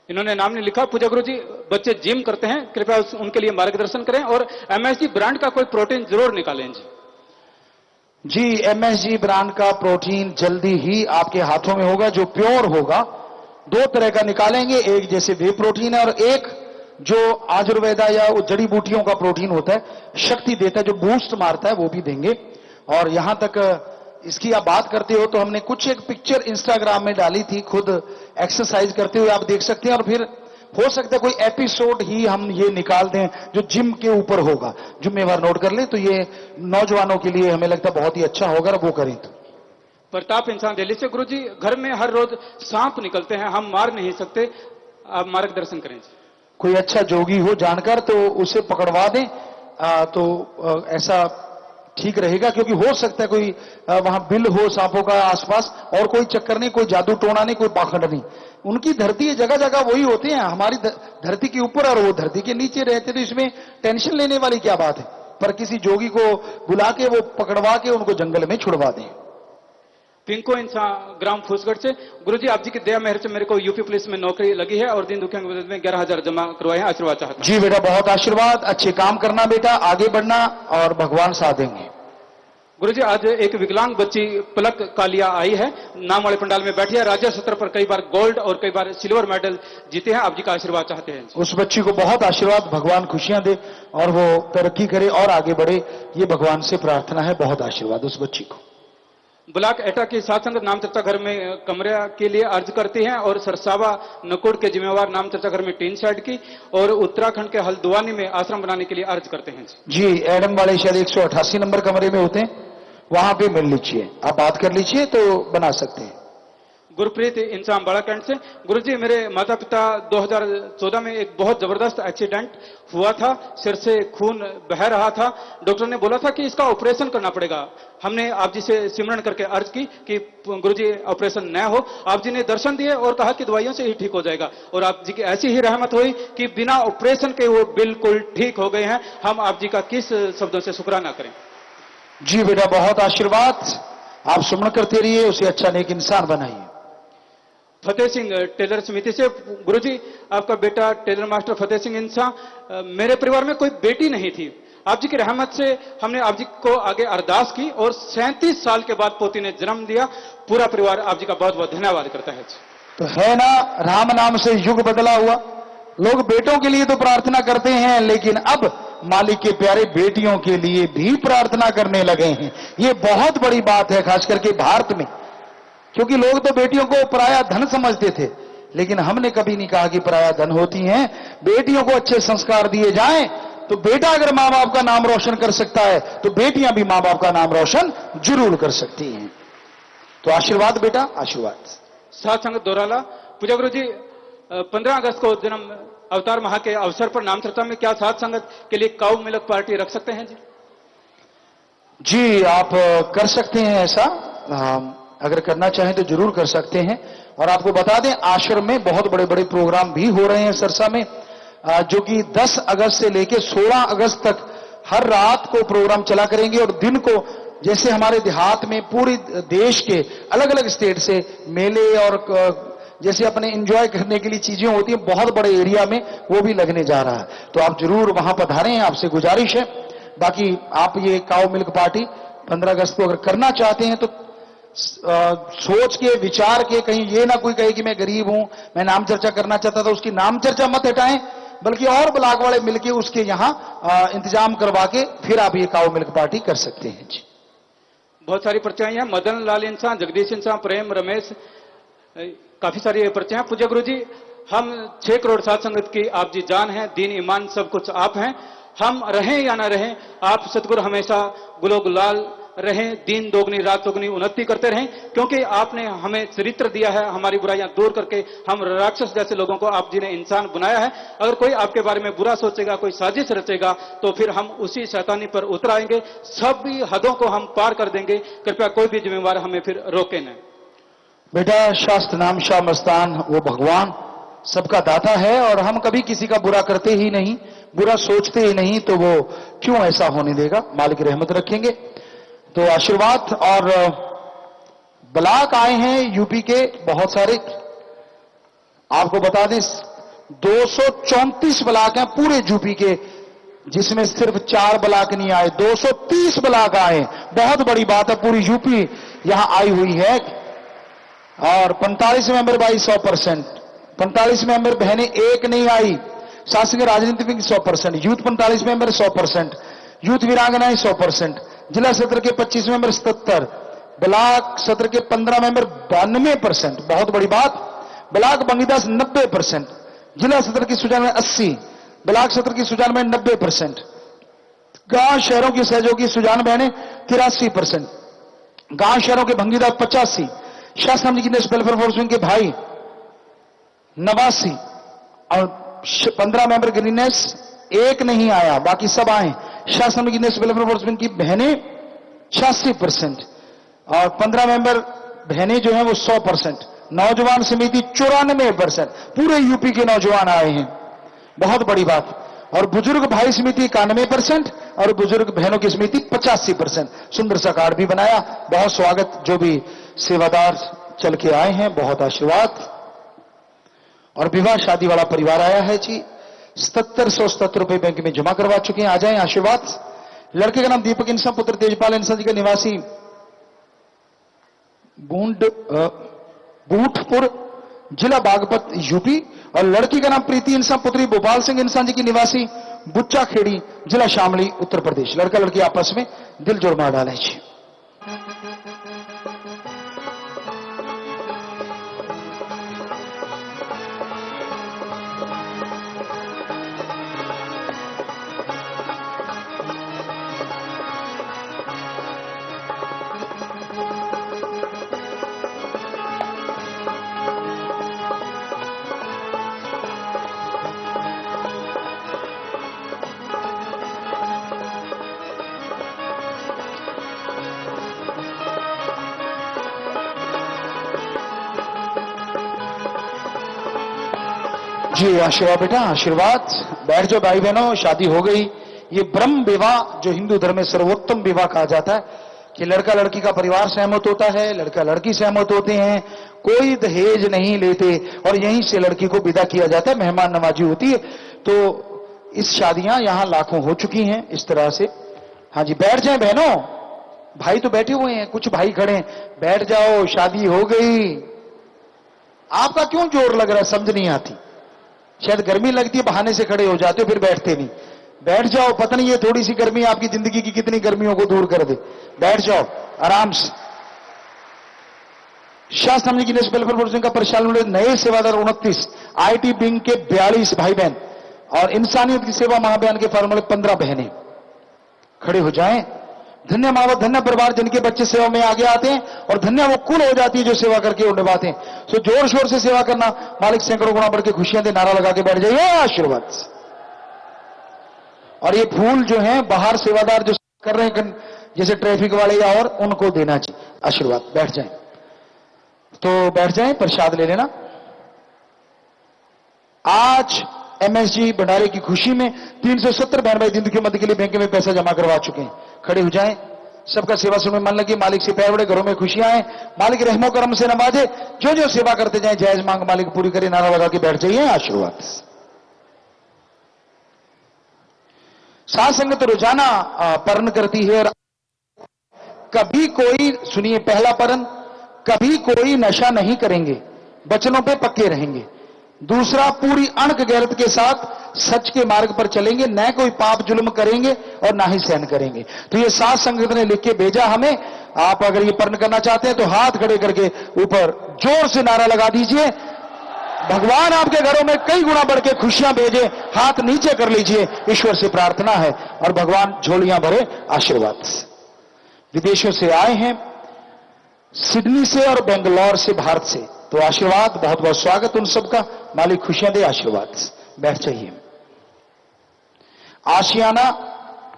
इन्होंने नाम नहीं लिखा। पूजा गुरु जी बच्चे जिम करते हैं, कृपया उनके लिए मार्गदर्शन करें और एमएसजी ब्रांड का कोई प्रोटीन जरूर निकालें। जी, एमएसजी ब्रांड का प्रोटीन जल्दी ही आपके हाथों में होगा, जो प्योर होगा। 2 तरह का निकालेंगे, एक जैसे वे प्रोटीन है और एक जो आयुर्वेदा या जड़ी बूटियों का प्रोटीन होता है, शक्ति देता है, जो बूस्ट मारता है, वो भी देंगे। और यहां तक इसकी आप बात करते हो तो हमने कुछ एक पिक्चर इंस्टाग्राम में डाली थी, खुद एक्सरसाइज करते हुए आप देख सकते हैं, और फिर हो सकता है कोई एपिसोड ही हम ये निकाल दें जो जिम के ऊपर होगा, जिम्मेवार नोट कर ले, तो ये नौजवानों के लिए हमें लगता है बहुत ही अच्छा होगा, वो करें तो। प्रताप इंसान दिल्ली से। गुरुजी, घर में हर रोज सांप निकलते हैं, हम मार नहीं सकते, आप मार्गदर्शन करें जी। कोई अच्छा जोगी हो जानकर तो उसे पकड़वा दें, ऐसा ठीक रहेगा, क्योंकि हो सकता है कोई वहां बिल हो सांपों का आसपास, और कोई चक्कर नहीं, कोई जादू टोना नहीं, कोई पाखंड नहीं। उनकी धरती है, जगह जगह वही होते हैं, हमारी धरती के ऊपर और वो धरती के नीचे रहते, तो इसमें टेंशन लेने वाली क्या बात है। पर किसी जोगी को बुला के वो पकड़वा के उनको जंगल में छुड़वा दें। पिंको इंसान ग्राम फूसगढ़ से। गुरुजी, आप जी की दया मेहर से मेरे को यूपी पुलिस में नौकरी लगी है और दिन दुखियों की मदद में 11,000 जमा करवाए हैं, आशीर्वाद चाहता हूं। जी बेटा, बहुत आशीर्वाद, अच्छे काम करना बेटा, आगे बढ़ना और भगवान साथ देंगे। गुरुजी, आज एक विकलांग बच्ची पलक कालिया आई है, नाम वाले पंडाल में बैठी है, राज्य स्तर पर कई बार गोल्ड और कई बार सिल्वर मेडल जीते हैं, आप जी का आशीर्वाद चाहते हैं। उस बच्ची को बहुत आशीर्वाद, भगवान खुशियां दे और वो तरक्की करे और आगे बढ़े, ये भगवान से प्रार्थना है। बहुत आशीर्वाद उस बच्ची को। ब्लॉक एटा की सात संगत नाम चर्चा घर में कमरे के लिए अर्ज करती हैं और सरसावा नकुड़ के जिम्मेवार नाम चर्चा घर में टीन शेड की, और उत्तराखंड के हल्द्वानी में आश्रम बनाने के लिए अर्ज करते हैं। जी, एडम वाले शायद 188 नंबर कमरे में होते हैं, वहां पे मिल लीजिए, आप बात कर लीजिए तो बना सकते हैं। गुरप्रीत इंसान बड़ा कैंट से। गुरुजी, मेरे माता पिता 2014 में एक बहुत जबरदस्त एक्सीडेंट हुआ था, सिर से खून बह रहा था, डॉक्टर ने बोला था कि इसका ऑपरेशन करना पड़ेगा। हमने आप जी से सिमरन करके अर्ज की कि गुरुजी ऑपरेशन न हो, आप जी ने दर्शन दिए और कहा कि दवाइयों से ही ठीक हो जाएगा, और आप जी की ऐसी ही रहमत हुई कि बिना ऑपरेशन के वो बिल्कुल ठीक हो गए हैं। हम आप जी का किस शब्दों से शुक्राना करें। जी बेटा, बहुत आशीर्वाद, आप सुमन करते रहिए, उसे अच्छा नेक इंसान बनाइए। फतेह सिंह टेलर समिति से। गुरुजी, आपका बेटा टेलर मास्टर फतेह सिंह इंसान, मेरे परिवार में कोई बेटी नहीं थी, आप जी की रहमत से हमने आप जी को आगे अरदास की और 37 साल के बाद पोती ने जन्म दिया। पूरा परिवार आप जी का बहुत बहुत धन्यवाद करता है। तो है ना, राम नाम से युग बदला हुआ। लोग बेटों के लिए तो प्रार्थना करते हैं, लेकिन अब मालिक के प्यारे बेटियों के लिए भी प्रार्थना करने लगे हैं। ये बहुत बड़ी बात है, खास करके भारत में, क्योंकि लोग तो बेटियों को पराया धन समझते थे, लेकिन हमने कभी नहीं कहा कि पराया धन होती हैं। बेटियों को अच्छे संस्कार दिए जाएं तो बेटा अगर मां बाप का नाम रोशन कर सकता है तो बेटियां भी मां बाप का नाम रोशन जरूर कर सकती हैं। तो आशीर्वाद बेटा, आशीर्वाद। साथ संगत दोराला। पूजा गुरु जी, 15 अगस्त को जन्म अवतार माह के अवसर पर नाम चर्चा में क्या साथ संगत के लिए काऊ मिल्क पार्टी रख सकते हैं जी? जी, आप कर सकते हैं ऐसा, अगर करना चाहें तो जरूर कर सकते हैं। और आपको बता दें, आश्रम में बहुत बड़े बड़े प्रोग्राम भी हो रहे हैं सरसा में, जो कि 10 अगस्त से लेकर 16 अगस्त तक हर रात को प्रोग्राम चला करेंगे, और दिन को जैसे हमारे देहात में पूरे देश के अलग अलग स्टेट से मेले और जैसे अपने एंजॉय करने के लिए चीजें होती हैं, बहुत बड़े एरिया में वो भी लगने जा रहा है। तो आप जरूर वहां पधारें, आपसे गुजारिश है। बाकी आप ये काऊ मिल्क पार्टी 15 अगस्त को अगर करना चाहते हैं तो सोच के, विचार के, कहीं ये ना कोई कहे कि मैं गरीब हूं, मैं नाम चर्चा करना चाहता था, उसकी नाम चर्चा मत हटाएं, बल्कि और ब्लॉक वाले मिलके उसके यहां इंतजाम करवा के फिर आप ये काऊ मिल्क पार्टी कर सकते हैं जी। बहुत सारी पर्चियां हैं, मदन लाल इंसान, जगदीश इंसान, प्रेम, रमेश, काफी सारी पर्चियां। पूज्य गुरु जी, हम 6 करोड़ सात संगत की आप जी जान हैं, दीन ईमान सब कुछ आप हैं। हम रहें या ना रहें, आप सतगुरु हमेशा गुलो गुलाल रहें, दिन दोगुनी रात दोगुनी उन्नति करते रहें, क्योंकि आपने हमें चरित्र दिया है, हमारी बुराइयां दूर करके हम राक्षस जैसे लोगों को आप जी ने इंसान बनाया है। अगर कोई आपके बारे में बुरा सोचेगा, कोई साजिश रचेगा, तो फिर हम उसी शैतानी पर उतर आएंगे, सभी हदों को हम पार कर देंगे। कृपया कोई भी जिम्मेवार हमें फिर रोके न। बेटा, शास्त्र नाम शाह मस्तान, वो भगवान सबका दाता है, और हम कभी किसी का बुरा करते ही नहीं, बुरा सोचते ही नहीं, तो वो क्यों ऐसा होने देगा। मालिक रहमत रखेंगे। तो आशीर्वाद। और ब्लॉक आए हैं यूपी के बहुत सारे, आपको बता दें 234 ब्लॉक हैं पूरे यूपी के, जिसमें सिर्फ 4 ब्लॉक नहीं आए, 230 ब्लॉक आए। बहुत बड़ी बात है, पूरी यूपी यहां आई हुई है। और 45 मेंबर भाई 100%, 45 मेंबर बहनें एक नहीं आई। शासकीय राजनीति विंग 100%, यूथ 45 मेंबर 100%, यूथ वीरांगनाएं 100%, जिला सत्र के 25 मेंबर 77, ब्लॉक सत्र के 15 मेंबर 92%। बहुत बड़ी बात। ब्लॉक बंगीदास 90%, जिला सत्र की सुजान में 80, ब्लॉक सत्र की सुजान में 90%, गांव शहरों की सहयोगी सुजान बहने 83%, गांव शहरों के भंगीदार 85, शासन जी की वेलफेयर फोर्स विंग के भाई 89 और 15 मेंबर ग्रीनेस एक नहीं आया, बाकी सब आए। शासन की वेलफेयर फोर्स विंग की बहनें 86% और 15 मेंबर बहनें जो हैं वो 100%, नौजवान समिति 94%, पूरे यूपी के नौजवान आए हैं, बहुत बड़ी बात। और बुजुर्ग भाई समिति 91% और बुजुर्ग बहनों की समिति 85%। सुंदर सा कार्ड भी बनाया, बहुत स्वागत। जो भी सेवादार चल के आए हैं, बहुत आशीर्वाद। और विवाह शादी वाला परिवार आया है जी, 7770 रुपए बैंक में जमा करवा चुके हैं, आ जाएं, आशीर्वाद। लड़के का नाम दीपक इंसान, पुत्र तेजपाल इंसान जी का निवासी बूटपुर, जिला बागपत, यूपी। और लड़की का नाम प्रीति इंसान, पुत्री भोपाल सिंह इंसान जी की निवासी बुच्चा खेड़ी, जिला शामली, उत्तर प्रदेश। लड़का लड़की आपस में दिल जोड़ मार डाले जी। जी आशीर्वाद बेटा, आशीर्वाद। बैठ जाओ भाई बहनों, शादी हो गई। ये ब्रह्म विवाह जो हिंदू धर्म में सर्वोत्तम विवाह कहा जाता है कि लड़का लड़की का परिवार सहमत होता है, लड़का लड़की सहमत होते हैं, कोई दहेज नहीं लेते और यहीं से लड़की को विदा किया जाता है, मेहमान नवाजी होती है। तो इस शादियां यहां लाखों हो चुकी हैं इस तरह से। हाँ जी, बैठ जाए बहनों, भाई तो बैठे हुए हैं, कुछ भाई खड़े हैं, बैठ जाओ, शादी हो गई। आपका क्यों जोर लग रहा है, समझ नहीं आती। शायद गर्मी लगती है, बहाने से खड़े हो जाते हो, फिर बैठते नहीं। बैठ जाओ, पता नहीं ये थोड़ी सी गर्मी आपकी जिंदगी की कितनी गर्मियों को दूर कर दे। बैठ जाओ आराम से। शास्त्र जी की वेलफेयर फोर्स का परिचालन नए सेवादार 29, आईटी विंग के 42 भाई बहन और इंसानियत की सेवा महाअभियान के फार्मूले 15 बहनें खड़े हो जाएं। धन्य माँ, धन्य परिवार जिनके बच्चे सेवा में आगे आते हैं और धन्य वो कुल हो जाती है जो सेवा करके वो निभाते हैं। सो जोर शोर से सेवा करना, मालिक सैकड़ों गुना बढ़ के खुशियां दे, नारा लगा के बैठ जाइए, आशीर्वाद। और ये फूल जो हैं बाहर सेवादार जो कर रहे हैं जैसे ट्रैफिक वाले या और, उनको देना चाहिए, आशीर्वाद। बैठ जाएं, तो बैठ जाएं, प्रसाद ले लेना। आज एमएसजी भंडारे की खुशी में 370 बहन भाई जिंदगी मध्य के लिए बैंक में पैसा जमा करवा चुके हैं। खड़े हो जाएं, सबका सेवा सुनने मन लगे, मालिक से पैर बड़े, घरों में खुशियां आए, मालिक रहमो करम से नवाजे, जो जो सेवा करते जाएं जायज मांग मालिक पूरी करे, नारा लगा के बैठ जाइए, आशीर्वाद। साथ संगत रोजाना परण करती है और कभी कोई, सुनिए पहला परण, कभी कोई नशा नहीं करेंगे, वचनों पे पक्के रहेंगे। दूसरा, पूरी अणक गैरत के साथ सच के मार्ग पर चलेंगे, न कोई पाप जुल्म करेंगे और ना ही सहन करेंगे। तो ये सात संगत ने लिख के भेजा हमें। आप अगर ये पर्ण करना चाहते हैं तो हाथ खड़े करके ऊपर जोर से नारा लगा दीजिए, भगवान आपके घरों में कई गुना बढ़ के खुशियां भेजे। हाथ नीचे कर लीजिए, ईश्वर से प्रार्थना है और भगवान झोलियां भरे, आशीर्वाद। विदेशों से आए हैं, सिडनी से और बेंगलोर से, भारत से, तो आशीर्वाद, बहुत बहुत स्वागत उन सबका, मालिक खुशियां दे, आशीर्वाद। बैठ जाइए। आशियाना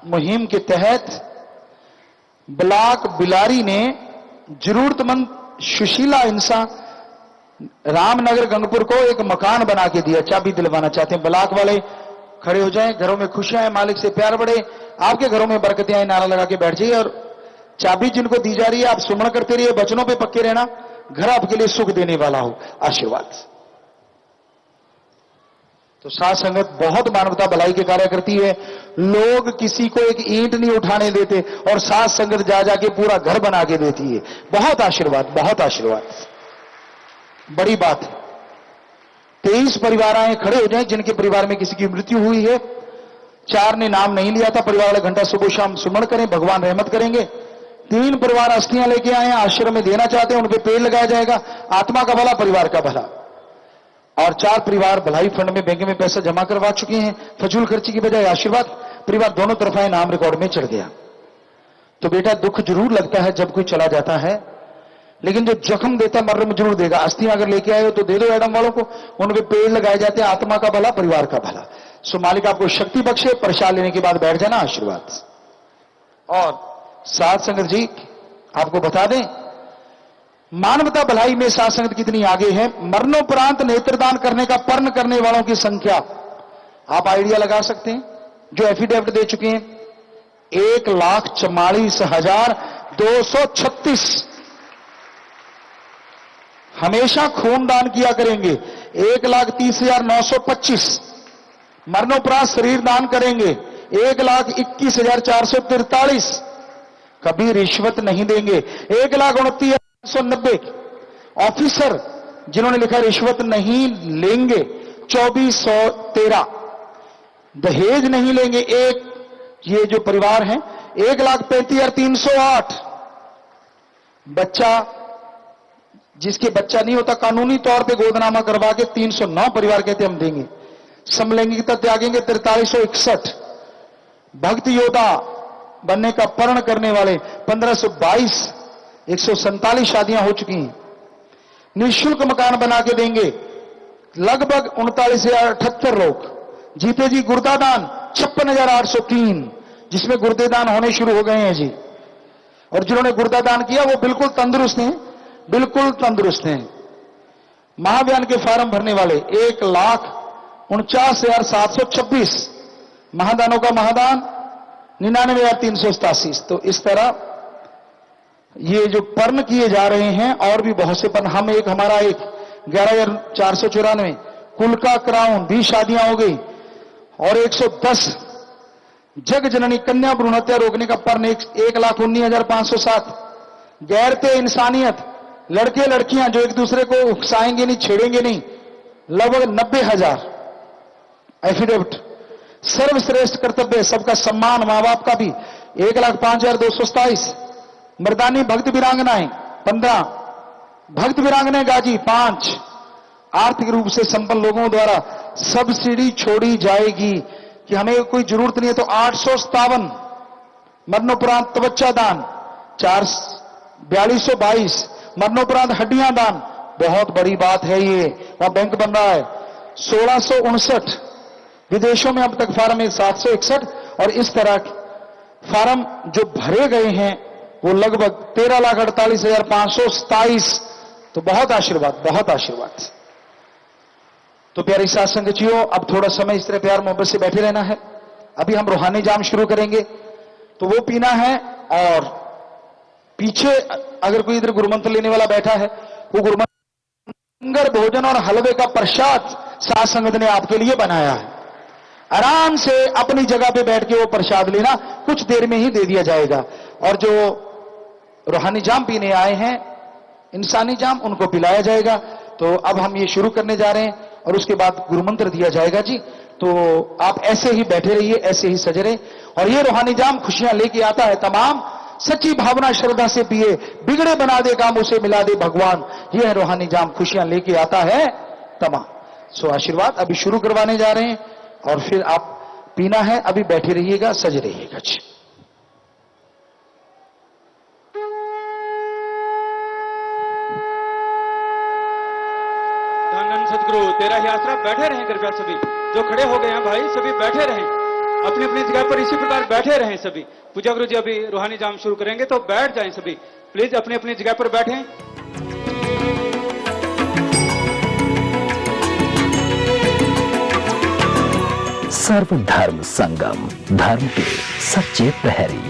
मुहिम के तहत ब्लॉक बिलारी ने जरूरतमंद सुशीला इंसान रामनगर गंगपुर को एक मकान बना के दिया, चाबी दिलवाना चाहते हैं। ब्लॉक वाले खड़े हो जाएं, घरों में खुशियां हैं, मालिक से प्यार बढ़े, आपके घरों में बरकतें आए, नारा लगा के बैठ जाइए। और चाबी जिनको दी जा रही है, आप सुमरण करते रहिए, वचनों पे पक्के रहना, घर आपके लिए सुख देने वाला हो, आशीर्वाद। तो साथ संगत बहुत मानवता भलाई के कार्य करती है। लोग किसी को एक ईंट नहीं उठाने देते और साथ संगत जा जाके पूरा घर बना के देती है। बहुत आशीर्वाद, बहुत आशीर्वाद, बड़ी बात है। 23 परिवार आए, खड़े हो जाएं जिनके परिवार में किसी की मृत्यु हुई है। 4 ने नाम नहीं लिया था, परिवार वाले घंटा सुबह शाम सुमरण करें, भगवान रहमत करेंगे। 3 परिवार अस्थियां लेके आए हैं, आश्रम में देना चाहते हैं, उनके पेड़ लगाया जाएगा। आत्मा का भला, परिवार का भला। और 4 परिवार भलाई फंड में बैंक में पैसा जमा करवा चुके हैं। फजूल खर्ची की बजाय आशीर्वाद परिवार दोनों तरफा नाम रिकॉर्ड में चढ़ गया। तो बेटा दुख जरूर लगता है जब कोई चला जाता है, लेकिन जो जख्म देता मर्र में जरूर देगा। अस्थियां अगर लेके आए हो तो दे दो एडम वालों को, उन पे पेड़ लगाए जाते हैं, आत्मा का भला परिवार का भला। सो मालिक आपको शक्ति बख्शे, प्रसाद लेने के बाद बैठ जाना, आशीर्वाद। और साध संगत जी आपको बता दें, मानवता भलाई में साध संगत कितनी आगे है। मरणोपरांत नेत्रदान करने का पर्ण करने वालों की संख्या आप आइडिया लगा सकते हैं। जो एफिडेविट दे चुके हैं 1,44,236 हमेशा खून दान किया करेंगे। 1,30,925 मरणोपरांत शरीर दान करेंगे। 1,21,443 कभी रिश्वत नहीं देंगे। 1,29,190 ऑफिसर जिन्होंने लिखा रिश्वत नहीं लेंगे। 2,413 दहेज नहीं लेंगे। एक ये जो परिवार हैं 1,35,308 बच्चा जिसके बच्चा नहीं होता कानूनी तौर पे गोदनामा करवा के 309 परिवार कहते हम देंगे। समलैंगिकता त्यागेंगे 4361। भक्त योद्धा बनने का पर्ण करने वाले 1522। 147 शादियां हो चुकी हैं। निःशुल्क मकान बना के देंगे लगभग 39,078 लोग। जीते जी गुर्दा दान 56,803 जिसमें गुर्दे दान होने शुरू हो गए हैं जी। और जिन्होंने गुर्दा दान किया वो बिल्कुल तंदुरुस्त हैं, बिल्कुल तंदुरुस्त हैं। महाअभियान के फार्म भरने वाले 1,49,726 महादानों का महादान 99,387। तो इस तरह ये जो पर्ण किए जा रहे हैं और भी बहुत से पर्ण। हम हमारा 11,494 कुल का क्राउन 20 शादियां हो गई और 110 जग जननी कन्या भ्रूण हत्या रोकने का पर्ण 1,19,507। गैरते इंसानियत लड़के लड़कियां जो एक दूसरे को उकसाएंगे नहीं, छेड़ेंगे नहीं, लगभग 90,000 एफिडेविट। सर्वश्रेष्ठ कर्तव्य सबका सम्मान मां बाप का भी 1,05,227। मर्दानी भक्त वीरांगनाएं 15। भक्त वीरांगनाएं गाजी 5। आर्थिक रूप से संपन्न लोगों द्वारा सब्सिडी छोड़ी जाएगी कि हमें कोई जरूरत नहीं है तो 857। मरणोपरांत तवच्चा दान 4222। मरणोपरांत हड्डियां दान बहुत बड़ी बात है। ये वहां बैंक बन रहा है 1659। विदेशों में अब तक फार्म 761 और इस तरह फार्म जो भरे गए हैं वो लगभग 13,48,527। तो बहुत आशीर्वाद, बहुत आशीर्वाद। तो प्यारी साथ संगतियों अब थोड़ा समय इस तरह प्यार मोहब्बत से बैठे रहना है। अभी हम रूहानी जाम शुरू करेंगे तो वो पीना है। और पीछे अगर कोई इधर गुरुमंत्र लेने वाला बैठा है वो गुरुमंत्र लंगर भोजन और हलवे का प्रसाद साथ संगत ने आपके लिए बनाया है। आराम से अपनी जगह पे बैठ के वो प्रसाद लेना, कुछ देर में ही दे दिया जाएगा। और जो रूहानी जाम पीने आए हैं इंसानी जाम उनको पिलाया जाएगा। तो अब हम ये शुरू करने जा रहे हैं और उसके बाद गुरुमंत्र दिया जाएगा जी। तो आप ऐसे ही बैठे रहिए, ऐसे ही सजे रहे। और ये रूहानी जाम खुशियां लेके आता है तमाम। सच्ची भावना श्रद्धा से पिए, बिगड़े बना दे काम उसे मिला दे भगवान। ये है रूहानी जाम, खुशियां लेके आता है तमाम। सो आशीर्वाद अभी शुरू करवाने जा रहे हैं और फिर आप पीना है। अभी बैठे रहिएगा, सजे रहिएगा जी। सदगुरु तेरा ही आसरा। बैठे रहें कृपया सभी जो खड़े हो गए हैं भाई, सभी बैठे रहें अपनी अपनी जगह पर, इसी प्रकार बैठे रहें सभी। पूजा गुरु जी अभी रूहानी जाम शुरू करेंगे तो बैठ जाएं सभी, प्लीज अपनी अपनी जगह पर बैठें। सर्वधर्म संगम, धर्म के सच्चे प्रहरी।